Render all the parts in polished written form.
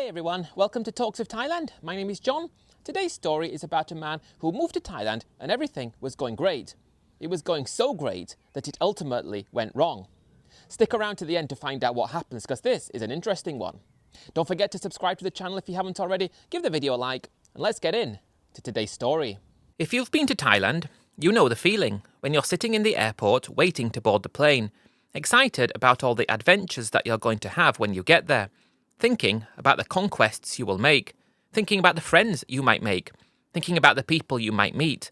everyone, welcome to Talks of Thailand. My name is Jon. Today's story is about a man who moved to Thailand and everything was going great. It was going so great that it ultimately went wrong. Stick around to the end to find out what happens because this is an interesting one. Don't forget to subscribe to the channel if you haven't already, give the video a like, and let's get in to today's story. If you've been to Thailand, you know the feeling when you're sitting in the airport waiting to board the plane, excited about all the adventures that you're going to have when you get there. Thinking about the conquests you will make, thinking about the friends you might make, thinking about the people you might meet.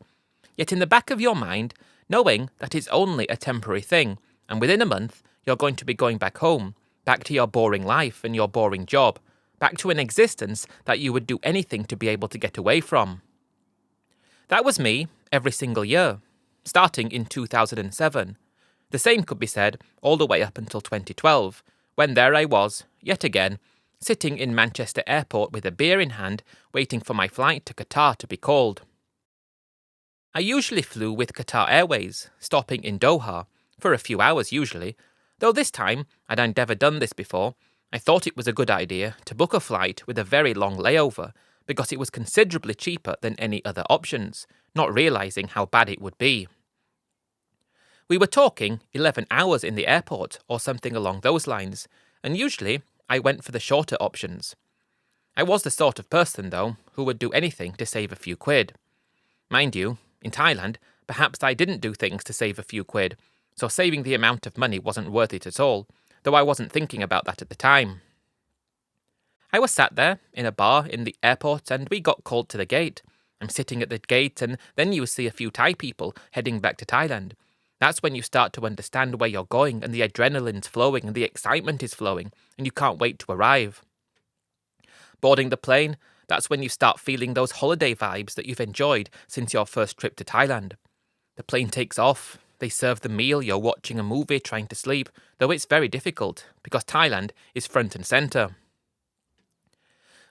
Yet in the back of your mind, knowing that it's only a temporary thing, and within a month, you're going to be going back home, back to your boring life and your boring job, back to an existence that you would do anything to be able to get away from. That was me every single year, starting in 2007. The same could be said all the way up until 2012, when there I was, yet again, sitting in Manchester Airport with a beer in hand, waiting for my flight to Qatar to be called. I usually flew with Qatar Airways, stopping in Doha, for a few hours usually, though this time, and I'd never done this before, I thought it was a good idea to book a flight with a very long layover, because it was considerably cheaper than any other options, not realising how bad it would be. We were talking 11 hours in the airport, or something along those lines, and usually I went for the shorter options. I was the sort of person, though, who would do anything to save a few quid. Mind you, in Thailand, perhaps I didn't do things to save a few quid, so saving the amount of money wasn't worth it at all, though I wasn't thinking about that at the time. I was sat there, in a bar in the airport, and we got called to the gate. I'm sitting at the gate, and then you see a few Thai people heading back to Thailand. That's when you start to understand where you're going and the adrenaline's flowing and the excitement is flowing and you can't wait to arrive. Boarding the plane, that's when you start feeling those holiday vibes that you've enjoyed since your first trip to Thailand. The plane takes off, they serve the meal, you're watching a movie, trying to sleep, though it's very difficult because Thailand is front and centre.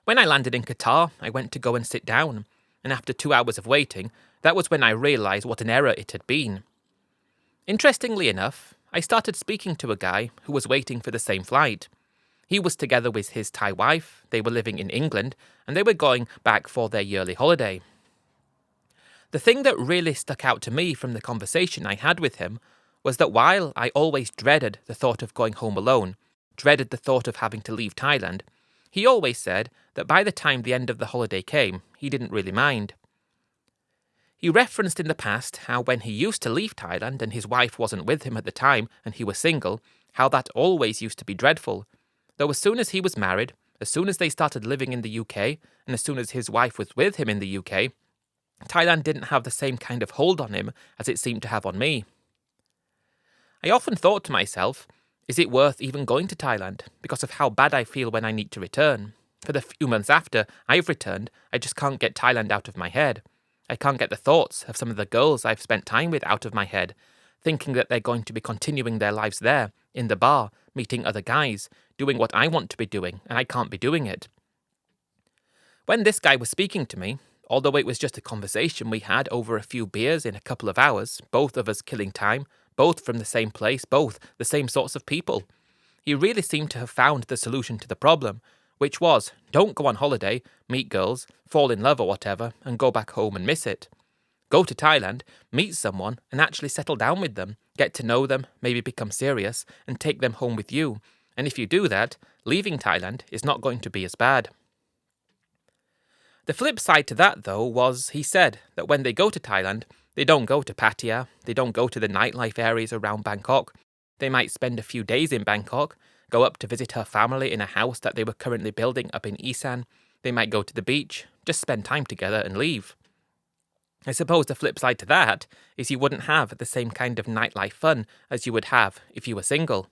When I landed in Qatar, I went to go and sit down, and after 2 hours of waiting, that was when I realised what an error it had been. Interestingly enough, I started speaking to a guy who was waiting for the same flight. He was together with his Thai wife, they were living in England, and they were going back for their yearly holiday. The thing that really stuck out to me from the conversation I had with him was that while I always dreaded the thought of going home alone, dreaded the thought of having to leave Thailand, he always said that by the time the end of the holiday came, he didn't really mind. He referenced in the past how when he used to leave Thailand and his wife wasn't with him at the time and he was single, how that always used to be dreadful. Though as soon as he was married, as soon as they started living in the UK, and as soon as his wife was with him in the UK, Thailand didn't have the same kind of hold on him as it seemed to have on me. I often thought to myself, is it worth even going to Thailand because of how bad I feel when I need to return? For the few months after I've returned, I just can't get Thailand out of my head. I can't get the thoughts of some of the girls I've spent time with out of my head, thinking that they're going to be continuing their lives there, in the bar, meeting other guys, doing what I want to be doing, and I can't be doing it. When this guy was speaking to me, although it was just a conversation we had over a few beers in a couple of hours, both of us killing time, both from the same place, both the same sorts of people, he really seemed to have found the solution to the problem, which was, don't go on holiday, meet girls, fall in love or whatever, and go back home and miss it. Go to Thailand, meet someone, and actually settle down with them, get to know them, maybe become serious, and take them home with you. And if you do that, leaving Thailand is not going to be as bad. The flip side to that, though, was he said that when they go to Thailand, they don't go to Pattaya, they don't go to the nightlife areas around Bangkok. They might spend a few days in Bangkok, go up to visit her family in a house that they were currently building up in Isan. They might go to the beach, just spend time together and leave. I suppose the flip side to that is you wouldn't have the same kind of nightlife fun as you would have if you were single.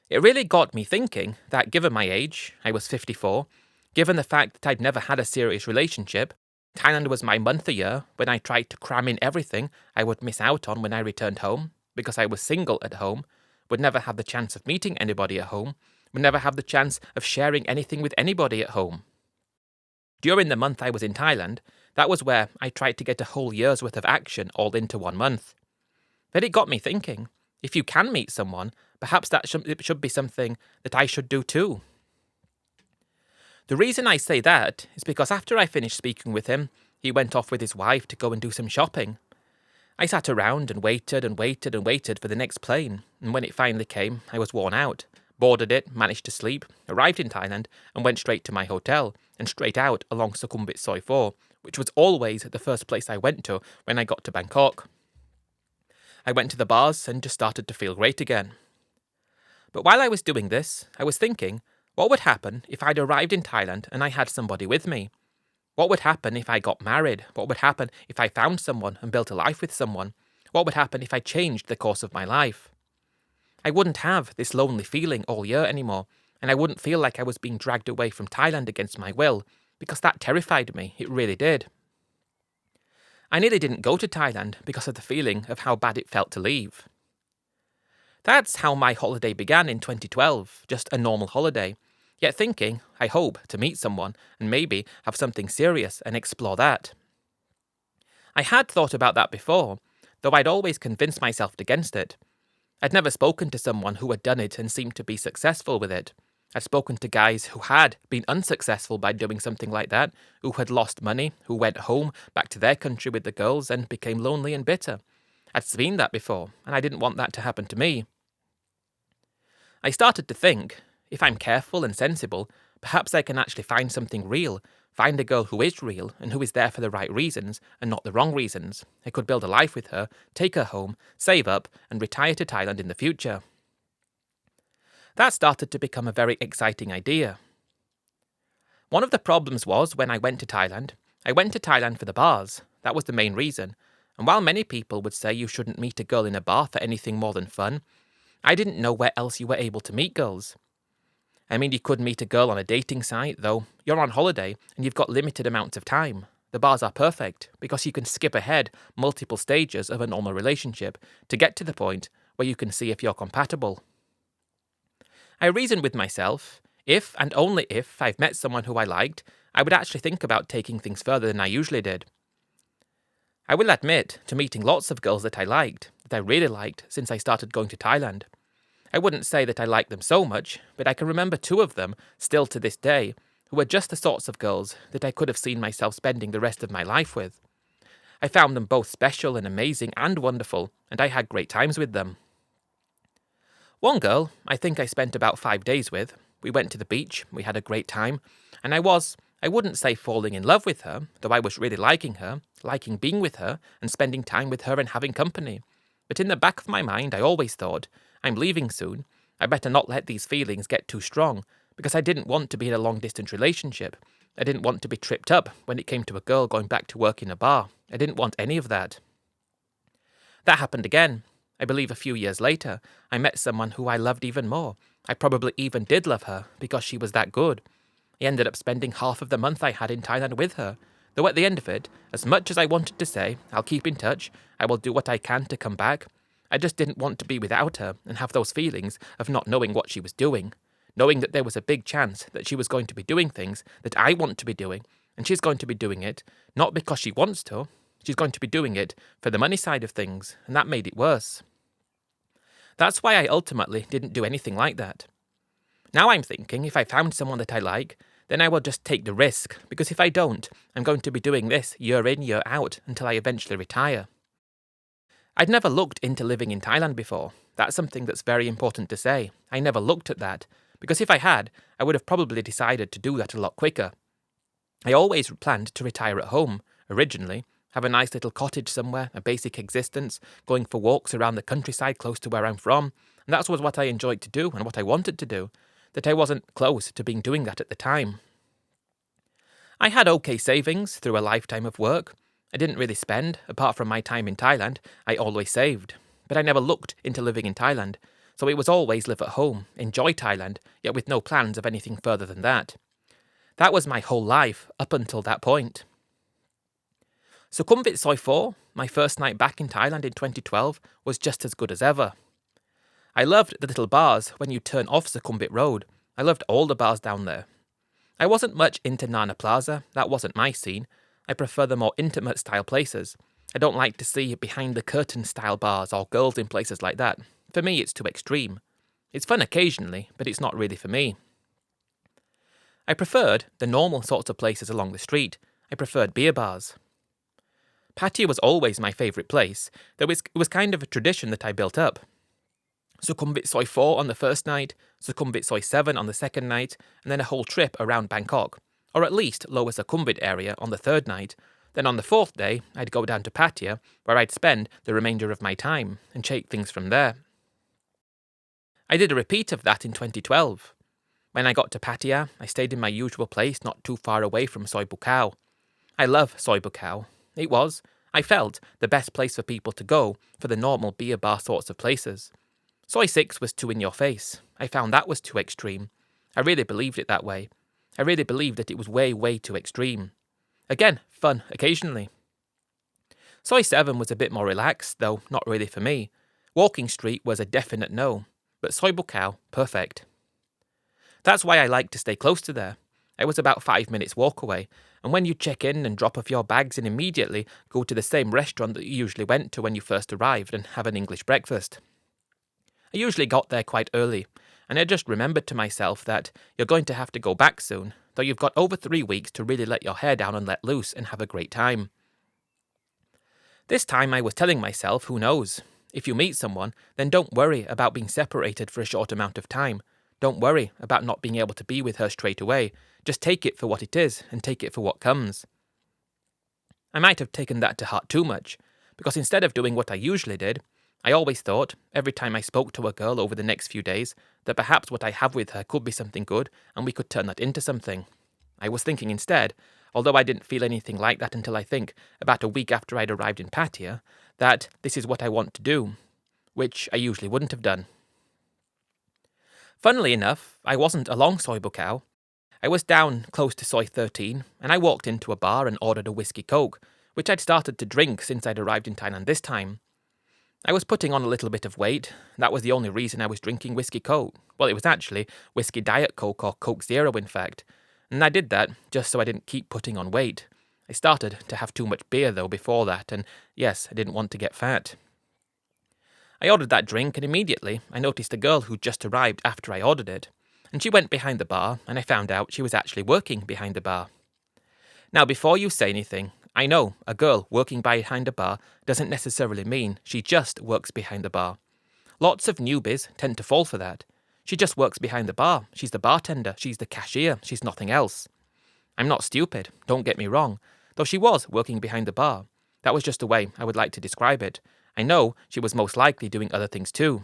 It really got me thinking that given my age, I was 54, given the fact that I'd never had a serious relationship, Thailand was my month a year when I tried to cram in everything I would miss out on when I returned home, because I was single at home, would never have the chance of meeting anybody at home, would never have the chance of sharing anything with anybody at home. During the month I was in Thailand, that was where I tried to get a whole year's worth of action all into 1 month. Then it got me thinking, if you can meet someone, perhaps it should be something that I should do too. The reason I say that is because after I finished speaking with him, he went off with his wife to go and do some shopping. I sat around and waited and waited and waited for the next plane, and when it finally came, I was worn out. Boarded it, managed to sleep, arrived in Thailand, and went straight to my hotel, and straight out along Sukhumvit Soi 4, which was always the first place I went to when I got to Bangkok. I went to the bars and just started to feel great again. But while I was doing this, I was thinking, what would happen if I'd arrived in Thailand and I had somebody with me? What would happen if I got married? What would happen if I found someone and built a life with someone? What would happen if I changed the course of my life? I wouldn't have this lonely feeling all year anymore, and I wouldn't feel like I was being dragged away from Thailand against my will, because that terrified me, it really did. I nearly didn't go to Thailand because of the feeling of how bad it felt to leave. That's how my holiday began in 2012, just a normal holiday, yet thinking, I hope, to meet someone and maybe have something serious and explore that. I had thought about that before, though I'd always convinced myself against it. I'd never spoken to someone who had done it and seemed to be successful with it. I'd spoken to guys who had been unsuccessful by doing something like that, who had lost money, who went home, back to their country with the girls and became lonely and bitter. I'd seen that before, and I didn't want that to happen to me. I started to think, if I'm careful and sensible, perhaps I can actually find something real, find a girl who is real and who is there for the right reasons and not the wrong reasons. I could build a life with her, take her home, save up, and retire to Thailand in the future. That started to become a very exciting idea. One of the problems was when I went to Thailand for the bars. That was the main reason. And while many people would say you shouldn't meet a girl in a bar for anything more than fun, I didn't know where else you were able to meet girls. I mean, you could meet a girl on a dating site, though you're on holiday and you've got limited amounts of time. The bars are perfect because you can skip ahead multiple stages of a normal relationship to get to the point where you can see if you're compatible. I reasoned with myself, if and only if I've met someone who I liked, I would actually think about taking things further than I usually did. I will admit to meeting lots of girls that I liked, that I really liked since I started going to Thailand. I wouldn't say that I liked them so much, but I can remember 2 of them, still to this day, who were just the sorts of girls that I could have seen myself spending the rest of my life with. I found them both special and amazing and wonderful, and I had great times with them. One girl, I think I spent about 5 days with. We went to the beach, we had a great time, and I wouldn't say falling in love with her, though I was really liking her, liking being with her, and spending time with her and having company. But in the back of my mind, I always thought, I'm leaving soon, I better not let these feelings get too strong, because I didn't want to be in a long-distance relationship. I didn't want to be tripped up when it came to a girl going back to work in a bar. I didn't want any of that. That happened again. I believe a few years later, I met someone who I loved even more. I probably even did love her, because she was that good. I ended up spending half of the month I had in Thailand with her, though at the end of it, as much as I wanted to say, I'll keep in touch, I will do what I can to come back, I just didn't want to be without her and have those feelings of not knowing what she was doing, knowing that there was a big chance that she was going to be doing things that I want to be doing, and she's going to be doing it, not because she wants to, she's going to be doing it for the money side of things, and that made it worse. That's why I ultimately didn't do anything like that. Now I'm thinking, if I found someone that I like, then I will just take the risk, because if I don't, I'm going to be doing this year in, year out, until I eventually retire. I'd never looked into living in Thailand before. That's something that's very important to say. I never looked at that, because if I had, I would have probably decided to do that a lot quicker. I always planned to retire at home, originally, have a nice little cottage somewhere, a basic existence, going for walks around the countryside close to where I'm from, and that was what I enjoyed to do and what I wanted to do, that I wasn't close to being doing that at the time. I had okay savings through a lifetime of work. I didn't really spend, apart from my time in Thailand, I always saved. But I never looked into living in Thailand, so it was always live at home, enjoy Thailand, yet with no plans of anything further than that. That was my whole life, up until that point. Sukhumvit Soi 4, my first night back in Thailand in 2012, was just as good as ever. I loved the little bars when you turn off Sukhumvit Road. I loved all the bars down there. I wasn't much into Nana Plaza, that wasn't my scene. I prefer the more intimate style places. I don't like to see behind the curtain style bars or girls in places like that. For me, it's too extreme. It's fun occasionally, but it's not really for me. I preferred the normal sorts of places along the street. I preferred beer bars. Pattaya was always my favourite place, though it was kind of a tradition that I built up. Sukhumvit Soi 4 on the first night, Sukhumvit Soi 7 on the second night, and then a whole trip around Bangkok, or at least Lower Sukhumvit area on the third night. Then on the fourth day, I'd go down to Pattaya, where I'd spend the remainder of my time and take things from there. I did a repeat of that in 2012. When I got to Pattaya, I stayed in my usual place not too far away from Soi Buakhao. I love Soi Buakhao. It was, I felt, the best place for people to go for the normal beer bar sorts of places. Soi 6 was too in your face. I found that was too extreme. I really believed it that way. I really believed that it was way, way too extreme. Again, fun occasionally. Soi 7 was a bit more relaxed, though not really for me. Walking Street was a definite no, but Soi Buakhao, perfect. That's why I like to stay close to there. I was about 5 minutes walk away, and when you check in and drop off your bags and immediately go to the same restaurant that you usually went to when you first arrived and have an English breakfast. I usually got there quite early, and I just remembered to myself that you're going to have to go back soon, though you've got over 3 weeks to really let your hair down and let loose and have a great time. This time I was telling myself, who knows? If you meet someone, then don't worry about being separated for a short amount of time. Don't worry about not being able to be with her straight away. Just take it for what it is and take it for what comes. I might have taken that to heart too much, because instead of doing what I usually did, I always thought, every time I spoke to a girl over the next few days, that perhaps what I have with her could be something good and we could turn that into something. I was thinking instead, although I didn't feel anything like that until I think about a week after I'd arrived in Pattaya, that this is what I want to do, which I usually wouldn't have done. Funnily enough, I wasn't along Soi Buakhao. I was down close to Soi 13, and I walked into a bar and ordered a whiskey coke, which I'd started to drink since I'd arrived in Thailand this time. I was putting on a little bit of weight. That was the only reason I was drinking whiskey coke. Well, it was actually whiskey diet coke or Coke Zero, in fact. And I did that just so I didn't keep putting on weight. I started to have too much beer, though, before that, and yes, I didn't want to get fat. I ordered that drink, and immediately I noticed a girl who'd just arrived after I ordered it. And she went behind the bar, and I found out she was actually working behind the bar. Now, before you say anything, I know a girl working behind a bar doesn't necessarily mean she just works behind the bar. Lots of newbies tend to fall for that. She just works behind the bar. She's the bartender. She's the cashier. She's nothing else. I'm not stupid, don't get me wrong, though she was working behind the bar. That was just the way I would like to describe it. I know she was most likely doing other things too.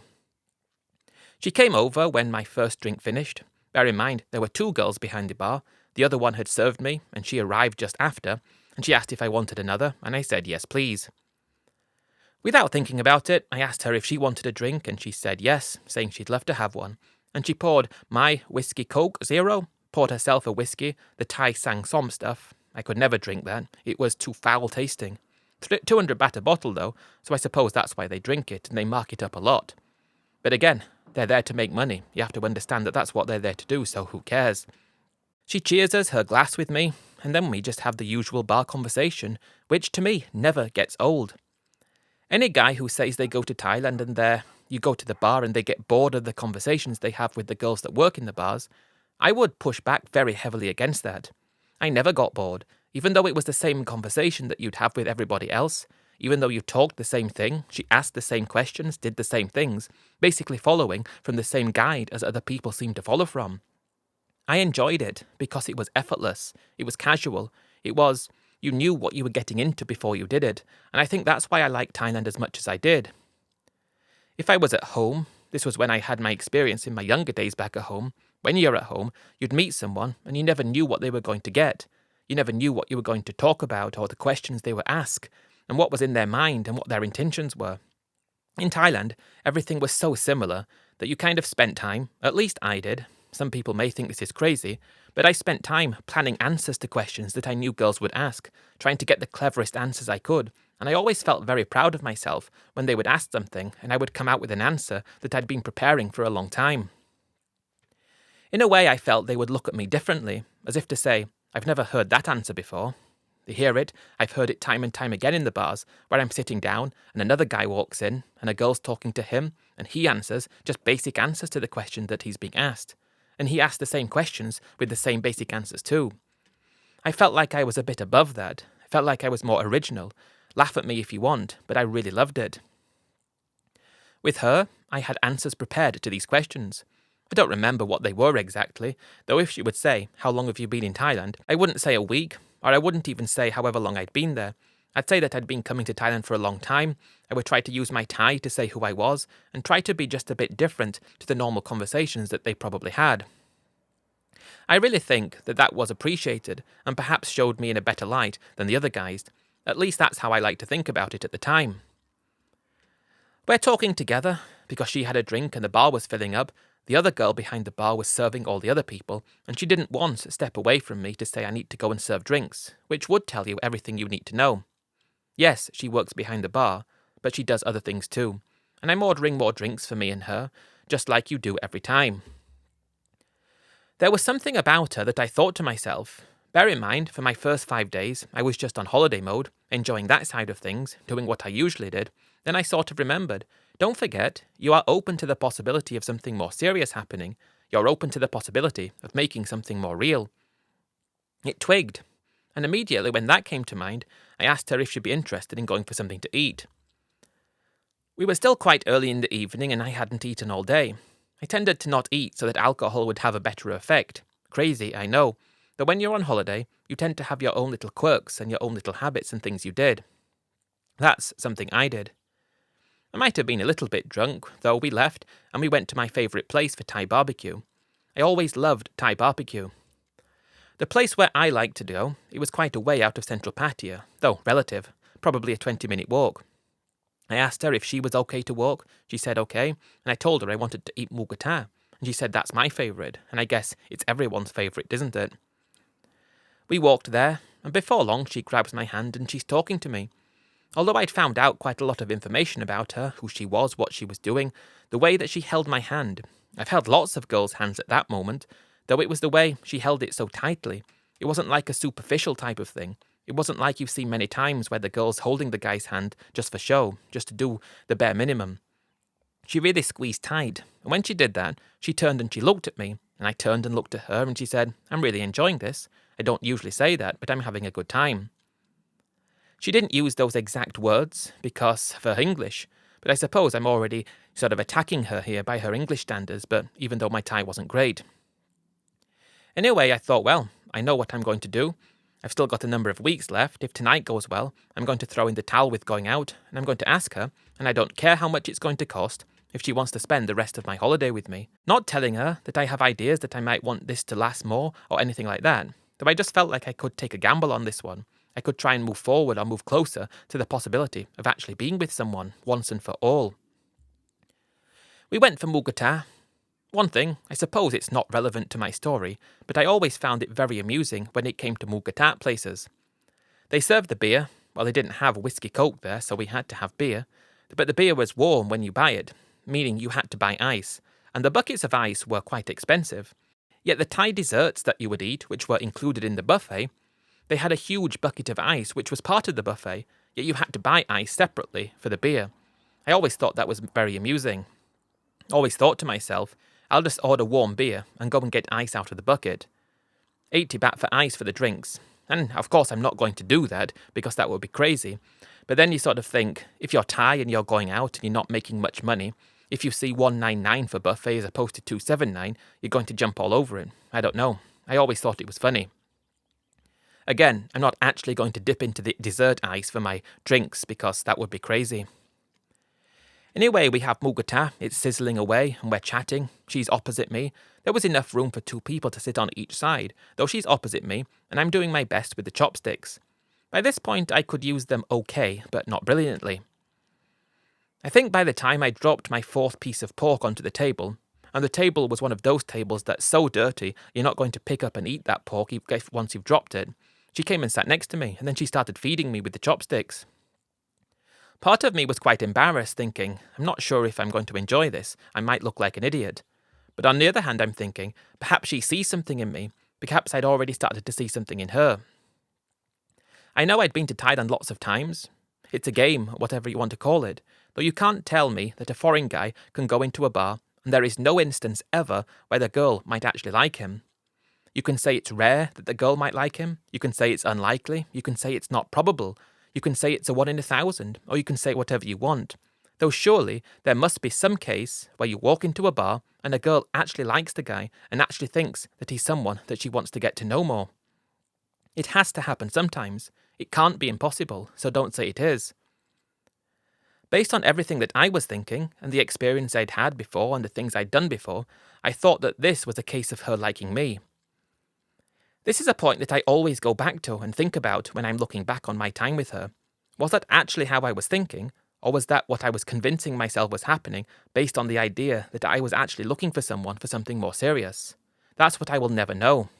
She came over when my first drink finished. Bear in mind, there were 2 girls behind the bar. The other one had served me, and she arrived just after, and she asked if I wanted another, and I said yes, please. Without thinking about it, I asked her if she wanted a drink, and she said yes, saying she'd love to have one. And she poured my whiskey Coke Zero, poured herself a whiskey, the Thai Sang Som stuff. I could never drink that. It was too foul tasting. 200 baht a bottle though, so I suppose that's why they drink it, and they mark it up a lot. But again, they're there to make money. You have to understand that that's what they're there to do, so who cares? She cheers her glass with me, and then we just have the usual bar conversation, which to me never gets old. Any guy who says they go to Thailand and you go to the bar and they get bored of the conversations they have with the girls that work in the bars, I would push back very heavily against that. I never got bored, even though it was the same conversation that you'd have with everybody else, even though you talked the same thing, she asked the same questions, did the same things, basically following from the same guide as other people seem to follow from. I enjoyed it because it was effortless, it was casual, you knew what you were getting into before you did it, and I think that's why I liked Thailand as much as I did. If I was at home, this was when I had my experience in my younger days back at home, when you're at home, you'd meet someone and you never knew what they were going to get. You never knew what you were going to talk about or the questions they would ask, and what was in their mind and what their intentions were. In Thailand, everything was so similar that you kind of spent time, at least I did. Some people may think this is crazy, but I spent time planning answers to questions that I knew girls would ask, trying to get the cleverest answers I could, and I always felt very proud of myself when they would ask something and I would come out with an answer that I'd been preparing for a long time. In a way, I felt they would look at me differently, as if to say, I've never heard that answer before. They hear it, I've heard it time and time again in the bars, where I'm sitting down and another guy walks in and a girl's talking to him and he answers just basic answers to the question that he's being asked. and he asked the same questions with the same basic answers too. I felt like I was a bit above that. I felt like I was more original. Laugh at me if you want, but I really loved it. With her, I had answers prepared to these questions. I don't remember what they were exactly, though if she would say, "How long have you been in Thailand?" I wouldn't say a week, or I wouldn't even say however long I'd been there. I'd say that I'd been coming to Thailand for a long time. I would try to use my Thai to say who I was, and try to be just a bit different to the normal conversations that they probably had. I really think that that was appreciated, and perhaps showed me in a better light than the other guys. At least that's how I like to think about it at the time. We're talking together, because she had a drink and the bar was filling up. The other girl behind the bar was serving all the other people, and she didn't once step away from me to say I need to go and serve drinks, which would tell you everything you need to know. Yes, she works behind the bar, but she does other things too, and I'm ordering more drinks for me and her, just like you do every time. There was something about her that I thought to myself, bear in mind, for my first 5 days, I was just on holiday mode, enjoying that side of things, doing what I usually did. Then I sort of remembered, don't forget, you are open to the possibility of something more serious happening. You're open to the possibility of making something more real. It twigged, and immediately when that came to mind, I asked her if she'd be interested in going for something to eat. We were still quite early in the evening and I hadn't eaten all day. I tended to not eat so that alcohol would have a better effect. Crazy, I know. But when you're on holiday, you tend to have your own little quirks and your own little habits and things you did. That's something I did. I might have been a little bit drunk, though we left and we went to my favourite place for Thai barbecue. I always loved Thai barbecue. The place where I liked to go, it was quite a way out of central Pattaya, though relative, probably a 20-minute walk. I asked her if she was okay to walk. She said okay, and I told her I wanted to eat mugatha, and she said that's my favourite, and I guess it's everyone's favourite, isn't it? We walked there, and before long she grabs my hand and she's talking to me. Although I'd found out quite a lot of information about her, who she was, what she was doing, the way that she held my hand. I've held lots of girls' hands at that moment, though it was the way she held it so tightly. It wasn't like a superficial type of thing. It wasn't like you've seen many times where the girl's holding the guy's hand just for show, just to do the bare minimum. She really squeezed tight, and when she did that, she turned and she looked at me, and I turned and looked at her, and she said, "I'm really enjoying this. I don't usually say that, but I'm having a good time." She didn't use those exact words, because of her English, but I suppose I'm already sort of attacking her here by her English standards, but even though my Thai wasn't great. Anyway, I thought, well, I know what I'm going to do. I've still got a number of weeks left. If tonight goes well, I'm going to throw in the towel with going out, and I'm going to ask her, and I don't care how much it's going to cost, if she wants to spend the rest of my holiday with me. Not telling her that I have ideas that I might want this to last more, or anything like that, though I just felt like I could take a gamble on this one. I could try and move forward or move closer to the possibility of actually being with someone, once and for all. We went for mugatha. One thing, I suppose it's not relevant to my story, but I always found it very amusing when it came to mugatha places. They served the beer. Well, they didn't have whiskey coke there, so we had to have beer. But the beer was warm when you buy it, meaning you had to buy ice, and the buckets of ice were quite expensive. Yet the Thai desserts that you would eat, which were included in the buffet, they had a huge bucket of ice which was part of the buffet, yet you had to buy ice separately for the beer. I always thought that was very amusing. Always thought to myself, I'll just order warm beer and go and get ice out of the bucket. 80 baht for ice for the drinks. And of course I'm not going to do that, because that would be crazy. But then you sort of think, if you're Thai and you're going out and you're not making much money, if you see 199 for buffet as opposed to 279, you're going to jump all over it. I don't know. I always thought it was funny. Again, I'm not actually going to dip into the dessert ice for my drinks, because that would be crazy. Anyway, we have mugatha, it's sizzling away, and we're chatting. She's opposite me. There was enough room for 2 people to sit on each side, though she's opposite me, and I'm doing my best with the chopsticks. By this point, I could use them okay, but not brilliantly. I think by the time I dropped my 4th piece of pork onto the table, and the table was one of those tables that's so dirty, you're not going to pick up and eat that pork once you've dropped it, she came and sat next to me, and then she started feeding me with the chopsticks. Part of me was quite embarrassed, thinking, I'm not sure if I'm going to enjoy this. I might look like an idiot. But on the other hand, I'm thinking, perhaps she sees something in me. Perhaps I'd already started to see something in her. I know I'd been to Thailand lots of times. It's a game, whatever you want to call it. Though you can't tell me that a foreign guy can go into a bar, and there is no instance ever where the girl might actually like him. You can say it's rare that the girl might like him, you can say it's unlikely, you can say it's not probable, you can say it's a 1 in 1,000, or you can say whatever you want. Though surely there must be some case where you walk into a bar and a girl actually likes the guy and actually thinks that he's someone that she wants to get to know more. It has to happen sometimes. It can't be impossible, so don't say it is. Based on everything that I was thinking, and the experience I'd had before and the things I'd done before, I thought that this was a case of her liking me. This is a point that I always go back to and think about when I'm looking back on my time with her. Was that actually how I was thinking, or was that what I was convincing myself was happening based on the idea that I was actually looking for someone for something more serious? That's what I will never know.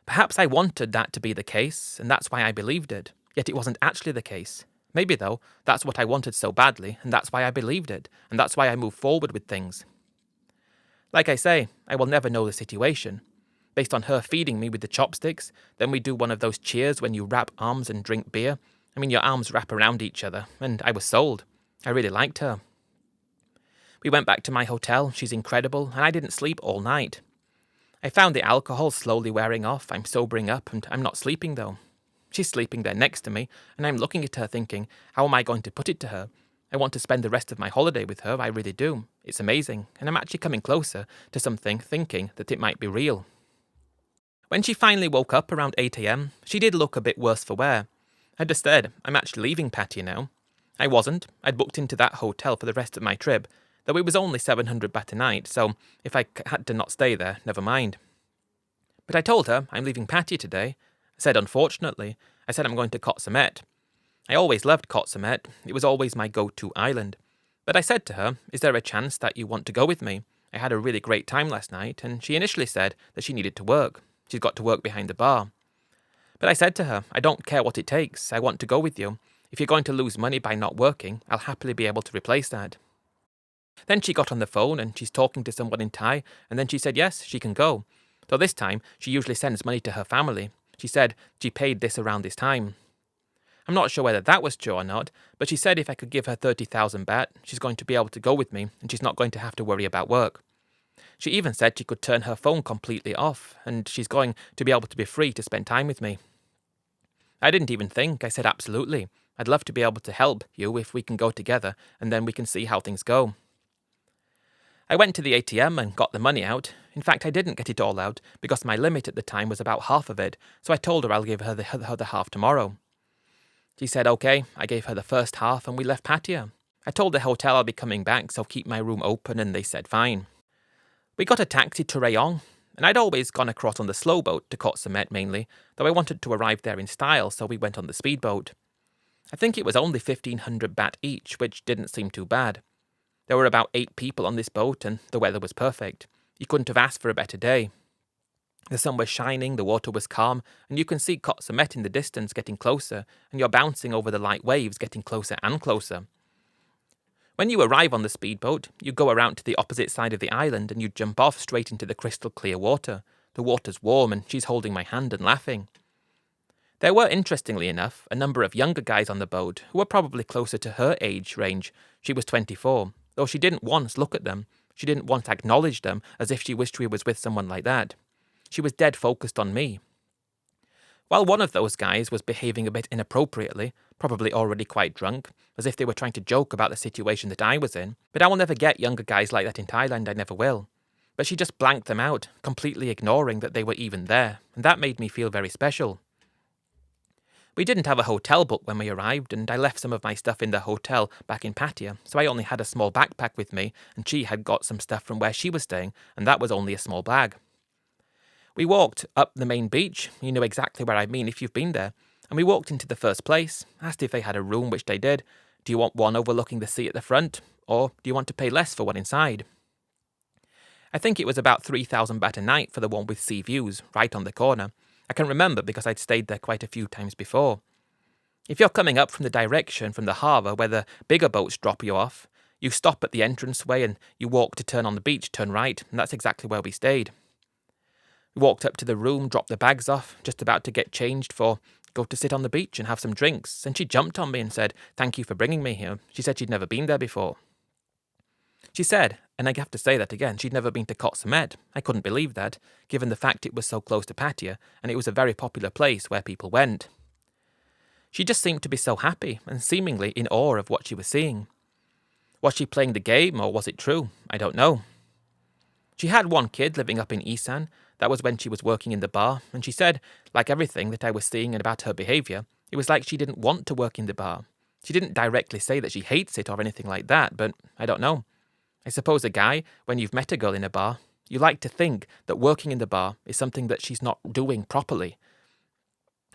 Perhaps I wanted that to be the case, and that's why I believed it, yet it wasn't actually the case. Maybe, though, that's what I wanted so badly, and that's why I believed it, and that's why I moved forward with things. Like I say, I will never know the situation. Based on her feeding me with the chopsticks, then we do one of those cheers when you wrap arms and drink beer. I mean, your arms wrap around each other, and I was sold. I really liked her. We went back to my hotel, she's incredible, and I didn't sleep all night. I found the alcohol slowly wearing off, I'm sobering up, and I'm not sleeping though. She's sleeping there next to me, and I'm looking at her thinking, how am I going to put it to her? I want to spend the rest of my holiday with her, I really do. It's amazing, and I'm actually coming closer to something thinking that it might be real. When she finally woke up around 8 a.m, she did look a bit worse for wear. I just said, I'm actually leaving Pattaya now. I wasn't. I'd booked into that hotel for the rest of my trip, though it was only 700 baht a night, so if I had to not stay there, never mind. But I told her I'm leaving Pattaya today. I said, unfortunately. I said I'm going to Koh Samet. I always loved Koh Samet. It was always my go-to island. But I said to her, is there a chance that you want to go with me? I had a really great time last night, and she initially said that she needed to work. She's got to work behind the bar. But I said to her, I don't care what it takes, I want to go with you. If you're going to lose money by not working, I'll happily be able to replace that. Then she got on the phone and she's talking to someone in Thai, and then she said yes, she can go. Though this time, she usually sends money to her family. She said she paid this around this time. I'm not sure whether that was true or not, but she said if I could give her 30,000 baht, she's going to be able to go with me, and she's not going to have to worry about work. She even said she could turn her phone completely off, and she's going to be able to be free to spend time with me. I didn't even think, I said absolutely. I'd love to be able to help you if we can go together, and then we can see how things go. I went to the ATM and got the money out. In fact, I didn't get it all out, because my limit at the time was about half of it, so I told her I'll give her the other half tomorrow. She said okay, I gave her the first half, and we left Pattaya. I told the hotel I'll be coming back, so keep my room open, and they said fine. We got a taxi to Rayong, and I'd always gone across on the slow boat to Koh Samet mainly, though I wanted to arrive there in style, so we went on the speedboat. I think it was only 1,500 baht each, which didn't seem too bad. There were about 8 people on this boat, and the weather was perfect. You couldn't have asked for a better day. The sun was shining, the water was calm, and you can see Koh Samet in the distance getting closer, and you're bouncing over the light waves getting closer and closer. When you arrive on the speedboat, you go around to the opposite side of the island and you jump off straight into the crystal clear water. The water's warm and she's holding my hand and laughing. There were, interestingly enough, a number of younger guys on the boat who were probably closer to her age range. She was 24, though she didn't once look at them. She didn't once acknowledge them as if she wished she was with someone like that. She was dead focused on me. While one of those guys was behaving a bit inappropriately, probably already quite drunk, as if they were trying to joke about the situation that I was in, but I will never get younger guys like that in Thailand, I never will. But she just blanked them out, completely ignoring that they were even there, and that made me feel very special. We didn't have a hotel book when we arrived, and I left some of my stuff in the hotel back in Pattaya, so I only had a small backpack with me, and she had got some stuff from where she was staying, and that was only a small bag. We walked up the main beach, you know exactly where I mean if you've been there, and we walked into the first place, asked if they had a room, which they did. Do you want one overlooking the sea at the front, or do you want to pay less for one inside? I think it was about 3,000 baht a night for the one with sea views, right on the corner. I can remember because I'd stayed there quite a few times before. If you're coming up from the direction from the harbour where the bigger boats drop you off, you stop at the entranceway and you walk to turn on the beach, turn right, and that's exactly where we stayed. We walked up to the room, dropped the bags off, just about to get changed for go to sit on the beach and have some drinks, and she jumped on me and said, "Thank you for bringing me here." She said she'd never been there before. She said, and I have to say that again, she'd never been to Koh Samet. I couldn't believe that, given the fact it was so close to Pattaya, and it was a very popular place where people went. She just seemed to be so happy, and seemingly in awe of what she was seeing. Was she playing the game, or was it true? I don't know. She had one kid living up in Isan. That was when she was working in the bar, and she said, like everything that I was seeing about her behaviour, it was like she didn't want to work in the bar. She didn't directly say that she hates it or anything like that, but I don't know. I suppose a guy, when you've met a girl in a bar, you like to think that working in the bar is something that she's not doing properly.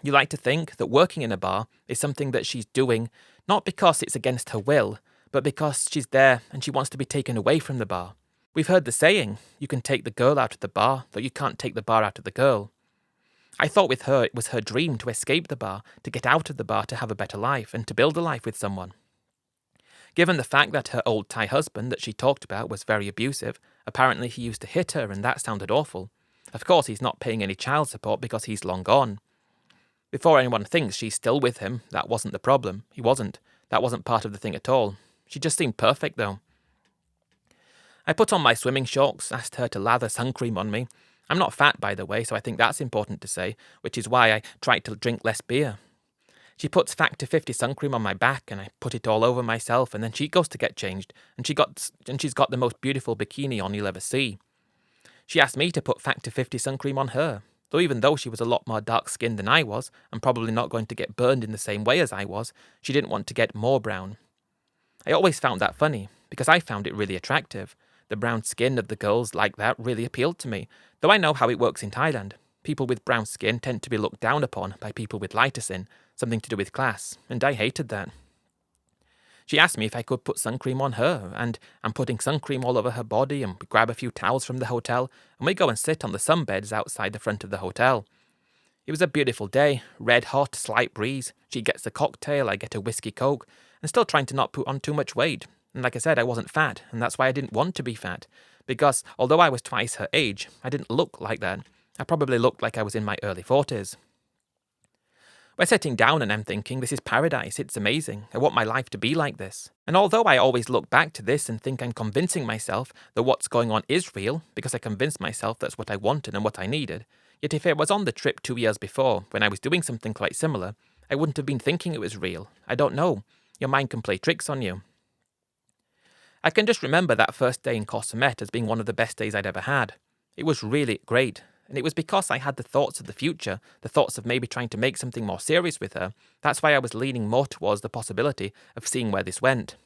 You like to think that working in a bar is something that she's doing not because it's against her will, but because she's there and she wants to be taken away from the bar. We've heard the saying, you can take the girl out of the bar, though you can't take the bar out of the girl. I thought with her it was her dream to escape the bar, to get out of the bar to have a better life, and to build a life with someone. Given the fact that her old Thai husband that she talked about was very abusive, apparently he used to hit her and that sounded awful. Of course he's not paying any child support because he's long gone. Before anyone thinks she's still with him, that wasn't the problem. He wasn't. That wasn't part of the thing at all. She just seemed perfect though. I put on my swimming shorts, asked her to lather sun cream on me. I'm not fat, by the way, so I think that's important to say, which is why I tried to drink less beer. She puts Factor 50 sun cream on my back, and I put it all over myself, and then she goes to get changed, and she's got the most beautiful bikini on you'll ever see. She asked me to put Factor 50 sun cream on her, though even though she was a lot more dark-skinned than I was, and probably not going to get burned in the same way as I was, she didn't want to get more brown. I always found that funny, because I found it really attractive. The brown skin of the girls like that really appealed to me, though I know how it works in Thailand. People with brown skin tend to be looked down upon by people with lighter skin, something to do with class, and I hated that. She asked me if I could put sun cream on her, and I'm putting sun cream all over her body, and we grab a few towels from the hotel, and we go and sit on the sunbeds outside the front of the hotel. It was a beautiful day, red hot, slight breeze. She gets a cocktail, I get a whiskey coke, and still trying to not put on too much weight. And like I said, I wasn't fat, and that's why I didn't want to be fat. Because although I was twice her age, I didn't look like that. I probably looked like I was in my early 40s. We're sitting down and I'm thinking, this is paradise, it's amazing, I want my life to be like this. And although I always look back to this and think I'm convincing myself that what's going on is real, because I convinced myself that's what I wanted and what I needed, yet if it was on the trip 2 years before, when I was doing something quite similar, I wouldn't have been thinking it was real. I don't know. Your mind can play tricks on you. I can just remember that first day in Koh Samet as being one of the best days I'd ever had. It was really great, and it was because I had the thoughts of the future, the thoughts of maybe trying to make something more serious with her. That's why I was leaning more towards the possibility of seeing where this went.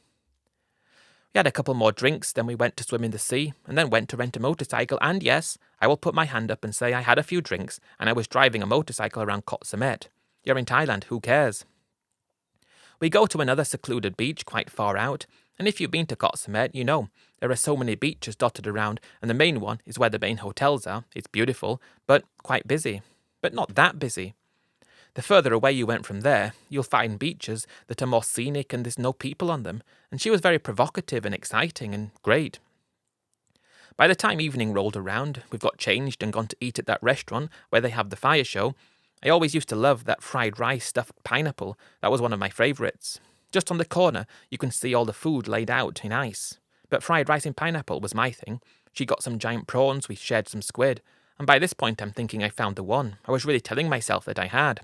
We had a couple more drinks, then we went to swim in the sea, and then went to rent a motorcycle, and yes, I will put my hand up and say I had a few drinks, and I was driving a motorcycle around Koh Samet. You're in Thailand, who cares? We go to another secluded beach quite far out, and if you've been to Koh Samet, you know, there are so many beaches dotted around, and the main one is where the main hotels are. It's beautiful, but quite busy. But not that busy. The further away you went from there, you'll find beaches that are more scenic and there's no people on them, and she was very provocative and exciting and great. By the time evening rolled around, we've got changed and gone to eat at that restaurant where they have the fire show. I always used to love that fried rice stuffed pineapple. That was one of my favourites. Just on the corner, you can see all the food laid out in ice. But fried rice and pineapple was my thing. She got some giant prawns, we shared some squid. And by this point I'm thinking I found the one. I was really telling myself that I had.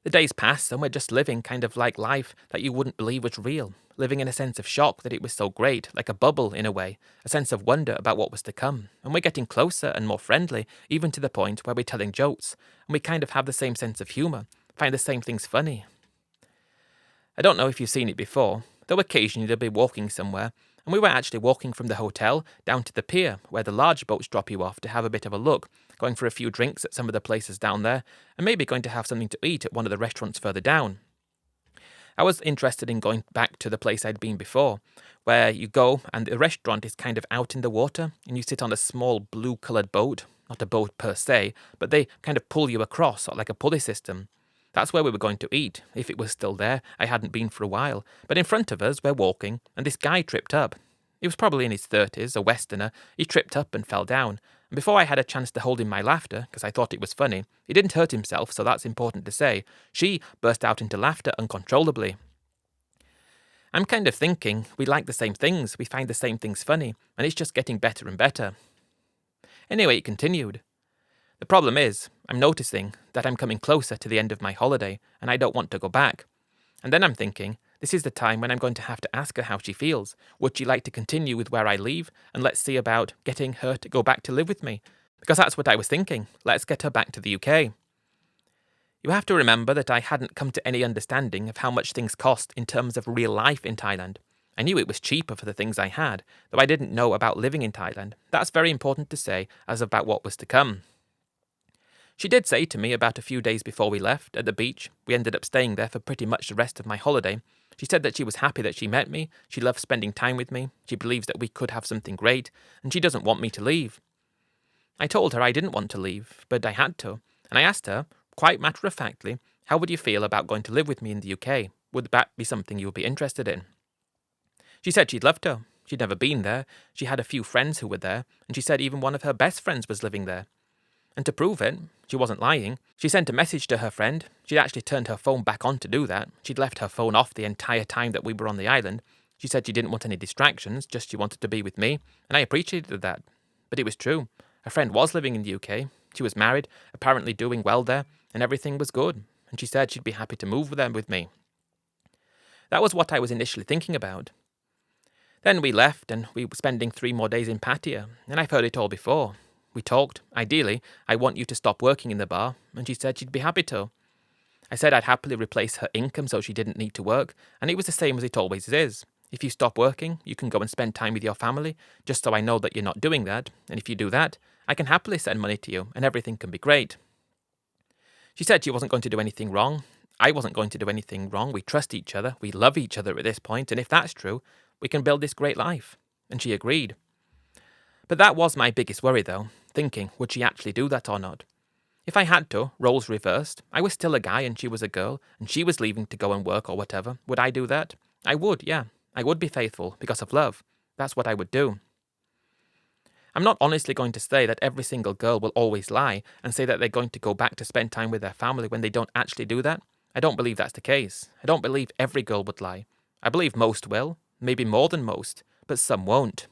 The days passed and we're just living kind of like life that you wouldn't believe was real. Living in a sense of shock that it was so great, like a bubble in a way. A sense of wonder about what was to come. And we're getting closer and more friendly, even to the point where we're telling jokes. And we kind of have the same sense of humour, find the same things funny. I don't know if you've seen it before, though occasionally they'll be walking somewhere, and we were actually walking from the hotel down to the pier where the large boats drop you off to have a bit of a look, going for a few drinks at some of the places down there, and maybe going to have something to eat at one of the restaurants further down. I was interested in going back to the place I'd been before, where you go and the restaurant is kind of out in the water, and you sit on a small blue-coloured boat, not a boat per se, but they kind of pull you across, like a pulley system. That's where we were going to eat, if it was still there. I hadn't been for a while. But in front of us, we're walking, and this guy tripped up. He was probably in his 30s, a Westerner. He tripped up and fell down. And before I had a chance to hold in my laughter, because I thought it was funny, he didn't hurt himself, so that's important to say. She burst out into laughter uncontrollably. I'm kind of thinking we like the same things, we find the same things funny, and it's just getting better and better. Anyway, it continued. The problem is, I'm noticing that I'm coming closer to the end of my holiday, and I don't want to go back. And then I'm thinking, this is the time when I'm going to have to ask her how she feels. Would she like to continue with where I leave? And let's see about getting her to go back to live with me. Because that's what I was thinking. Let's get her back to the UK. You have to remember that I hadn't come to any understanding of how much things cost in terms of real life in Thailand. I knew it was cheaper for the things I had, though I didn't know about living in Thailand. That's very important to say as about what was to come. She did say to me about a few days before we left, at the beach, we ended up staying there for pretty much the rest of my holiday. She said that she was happy that she met me, she loved spending time with me, she believes that we could have something great, and she doesn't want me to leave. I told her I didn't want to leave, but I had to, and I asked her, quite matter-of-factly, how would you feel about going to live with me in the UK? Would that be something you would be interested in? She said she'd love to. She'd never been there, she had a few friends who were there, and she said even one of her best friends was living there. And to prove it, she wasn't lying, she sent a message to her friend. She'd actually turned her phone back on to do that. She'd left her phone off the entire time that we were on the island. She said she didn't want any distractions, just she wanted to be with me, and I appreciated that. But it was true. Her friend was living in the UK. She was married, apparently doing well there, and everything was good, and she said she'd be happy to move there with me. That was what I was initially thinking about. Then we left, and we were spending 3 more days in Pattaya, and I've heard it all before. We talked. Ideally, I want you to stop working in the bar, and she said she'd be happy to. I said I'd happily replace her income so she didn't need to work, and it was the same as it always is. If you stop working, you can go and spend time with your family, just so I know that you're not doing that, and if you do that, I can happily send money to you, and everything can be great. She said she wasn't going to do anything wrong. I wasn't going to do anything wrong. We trust each other, we love each other at this point, and if that's true, we can build this great life. And she agreed. But that was my biggest worry though, thinking, would she actually do that or not? If I had to, roles reversed, I was still a guy and she was a girl, and she was leaving to go and work or whatever, would I do that? I would, yeah. I would be faithful, because of love. That's what I would do. I'm not honestly going to say that every single girl will always lie, and say that they're going to go back to spend time with their family when they don't actually do that. I don't believe that's the case. I don't believe every girl would lie. I believe most will, maybe more than most, but some won't.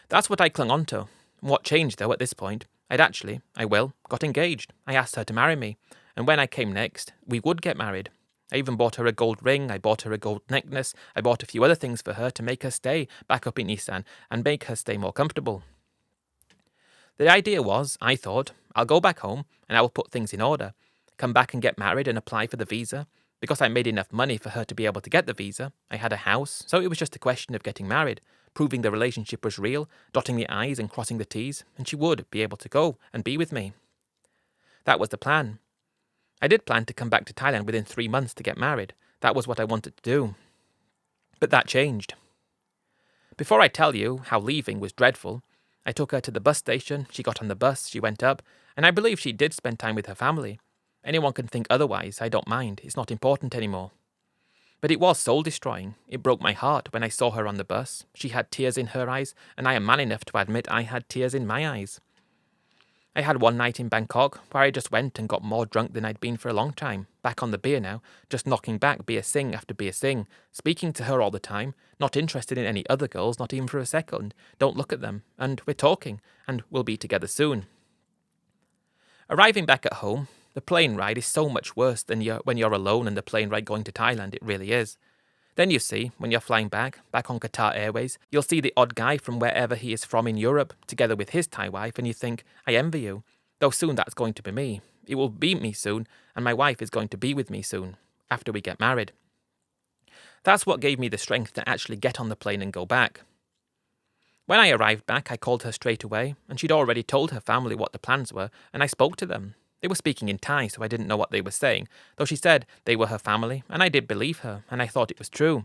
That's what I clung on to. What changed, though, at this point, got engaged. I asked her to marry me, and when I came next, we would get married. I even bought her a gold ring, I bought her a gold necklace, I bought a few other things for her to make her stay back up in Isan and make her stay more comfortable. The idea was, I thought, I'll go back home and I will put things in order, come back and get married and apply for the visa. Because I made enough money for her to be able to get the visa, I had a house, so it was just a question of getting married, proving the relationship was real, dotting the I's and crossing the T's, and she would be able to go and be with me. That was the plan. I did plan to come back to Thailand within 3 months to get married. That was what I wanted to do. But that changed. Before I tell you how leaving was dreadful, I took her to the bus station, she got on the bus, she went up, and I believe she did spend time with her family. Anyone can think otherwise, I don't mind, it's not important anymore. But it was soul-destroying. It broke my heart when I saw her on the bus. She had tears in her eyes, and I am man enough to admit I had tears in my eyes. I had one night in Bangkok where I just went and got more drunk than I'd been for a long time, back on the beer now, just knocking back beer sing after beer sing, speaking to her all the time, not interested in any other girls, not even for a second, don't look at them, and we're talking, and we'll be together soon. Arriving back at home, the plane ride is so much worse than when you're alone and the plane ride going to Thailand, it really is. Then you see, when you're flying back on Qatar Airways, you'll see the odd guy from wherever he is from in Europe, together with his Thai wife, and you think, I envy you. Though soon that's going to be me. It will be me soon, and my wife is going to be with me soon, after we get married. That's what gave me the strength to actually get on the plane and go back. When I arrived back, I called her straight away, and she'd already told her family what the plans were, and I spoke to them. They were speaking in Thai, so I didn't know what they were saying, though she said they were her family, and I did believe her, and I thought it was true.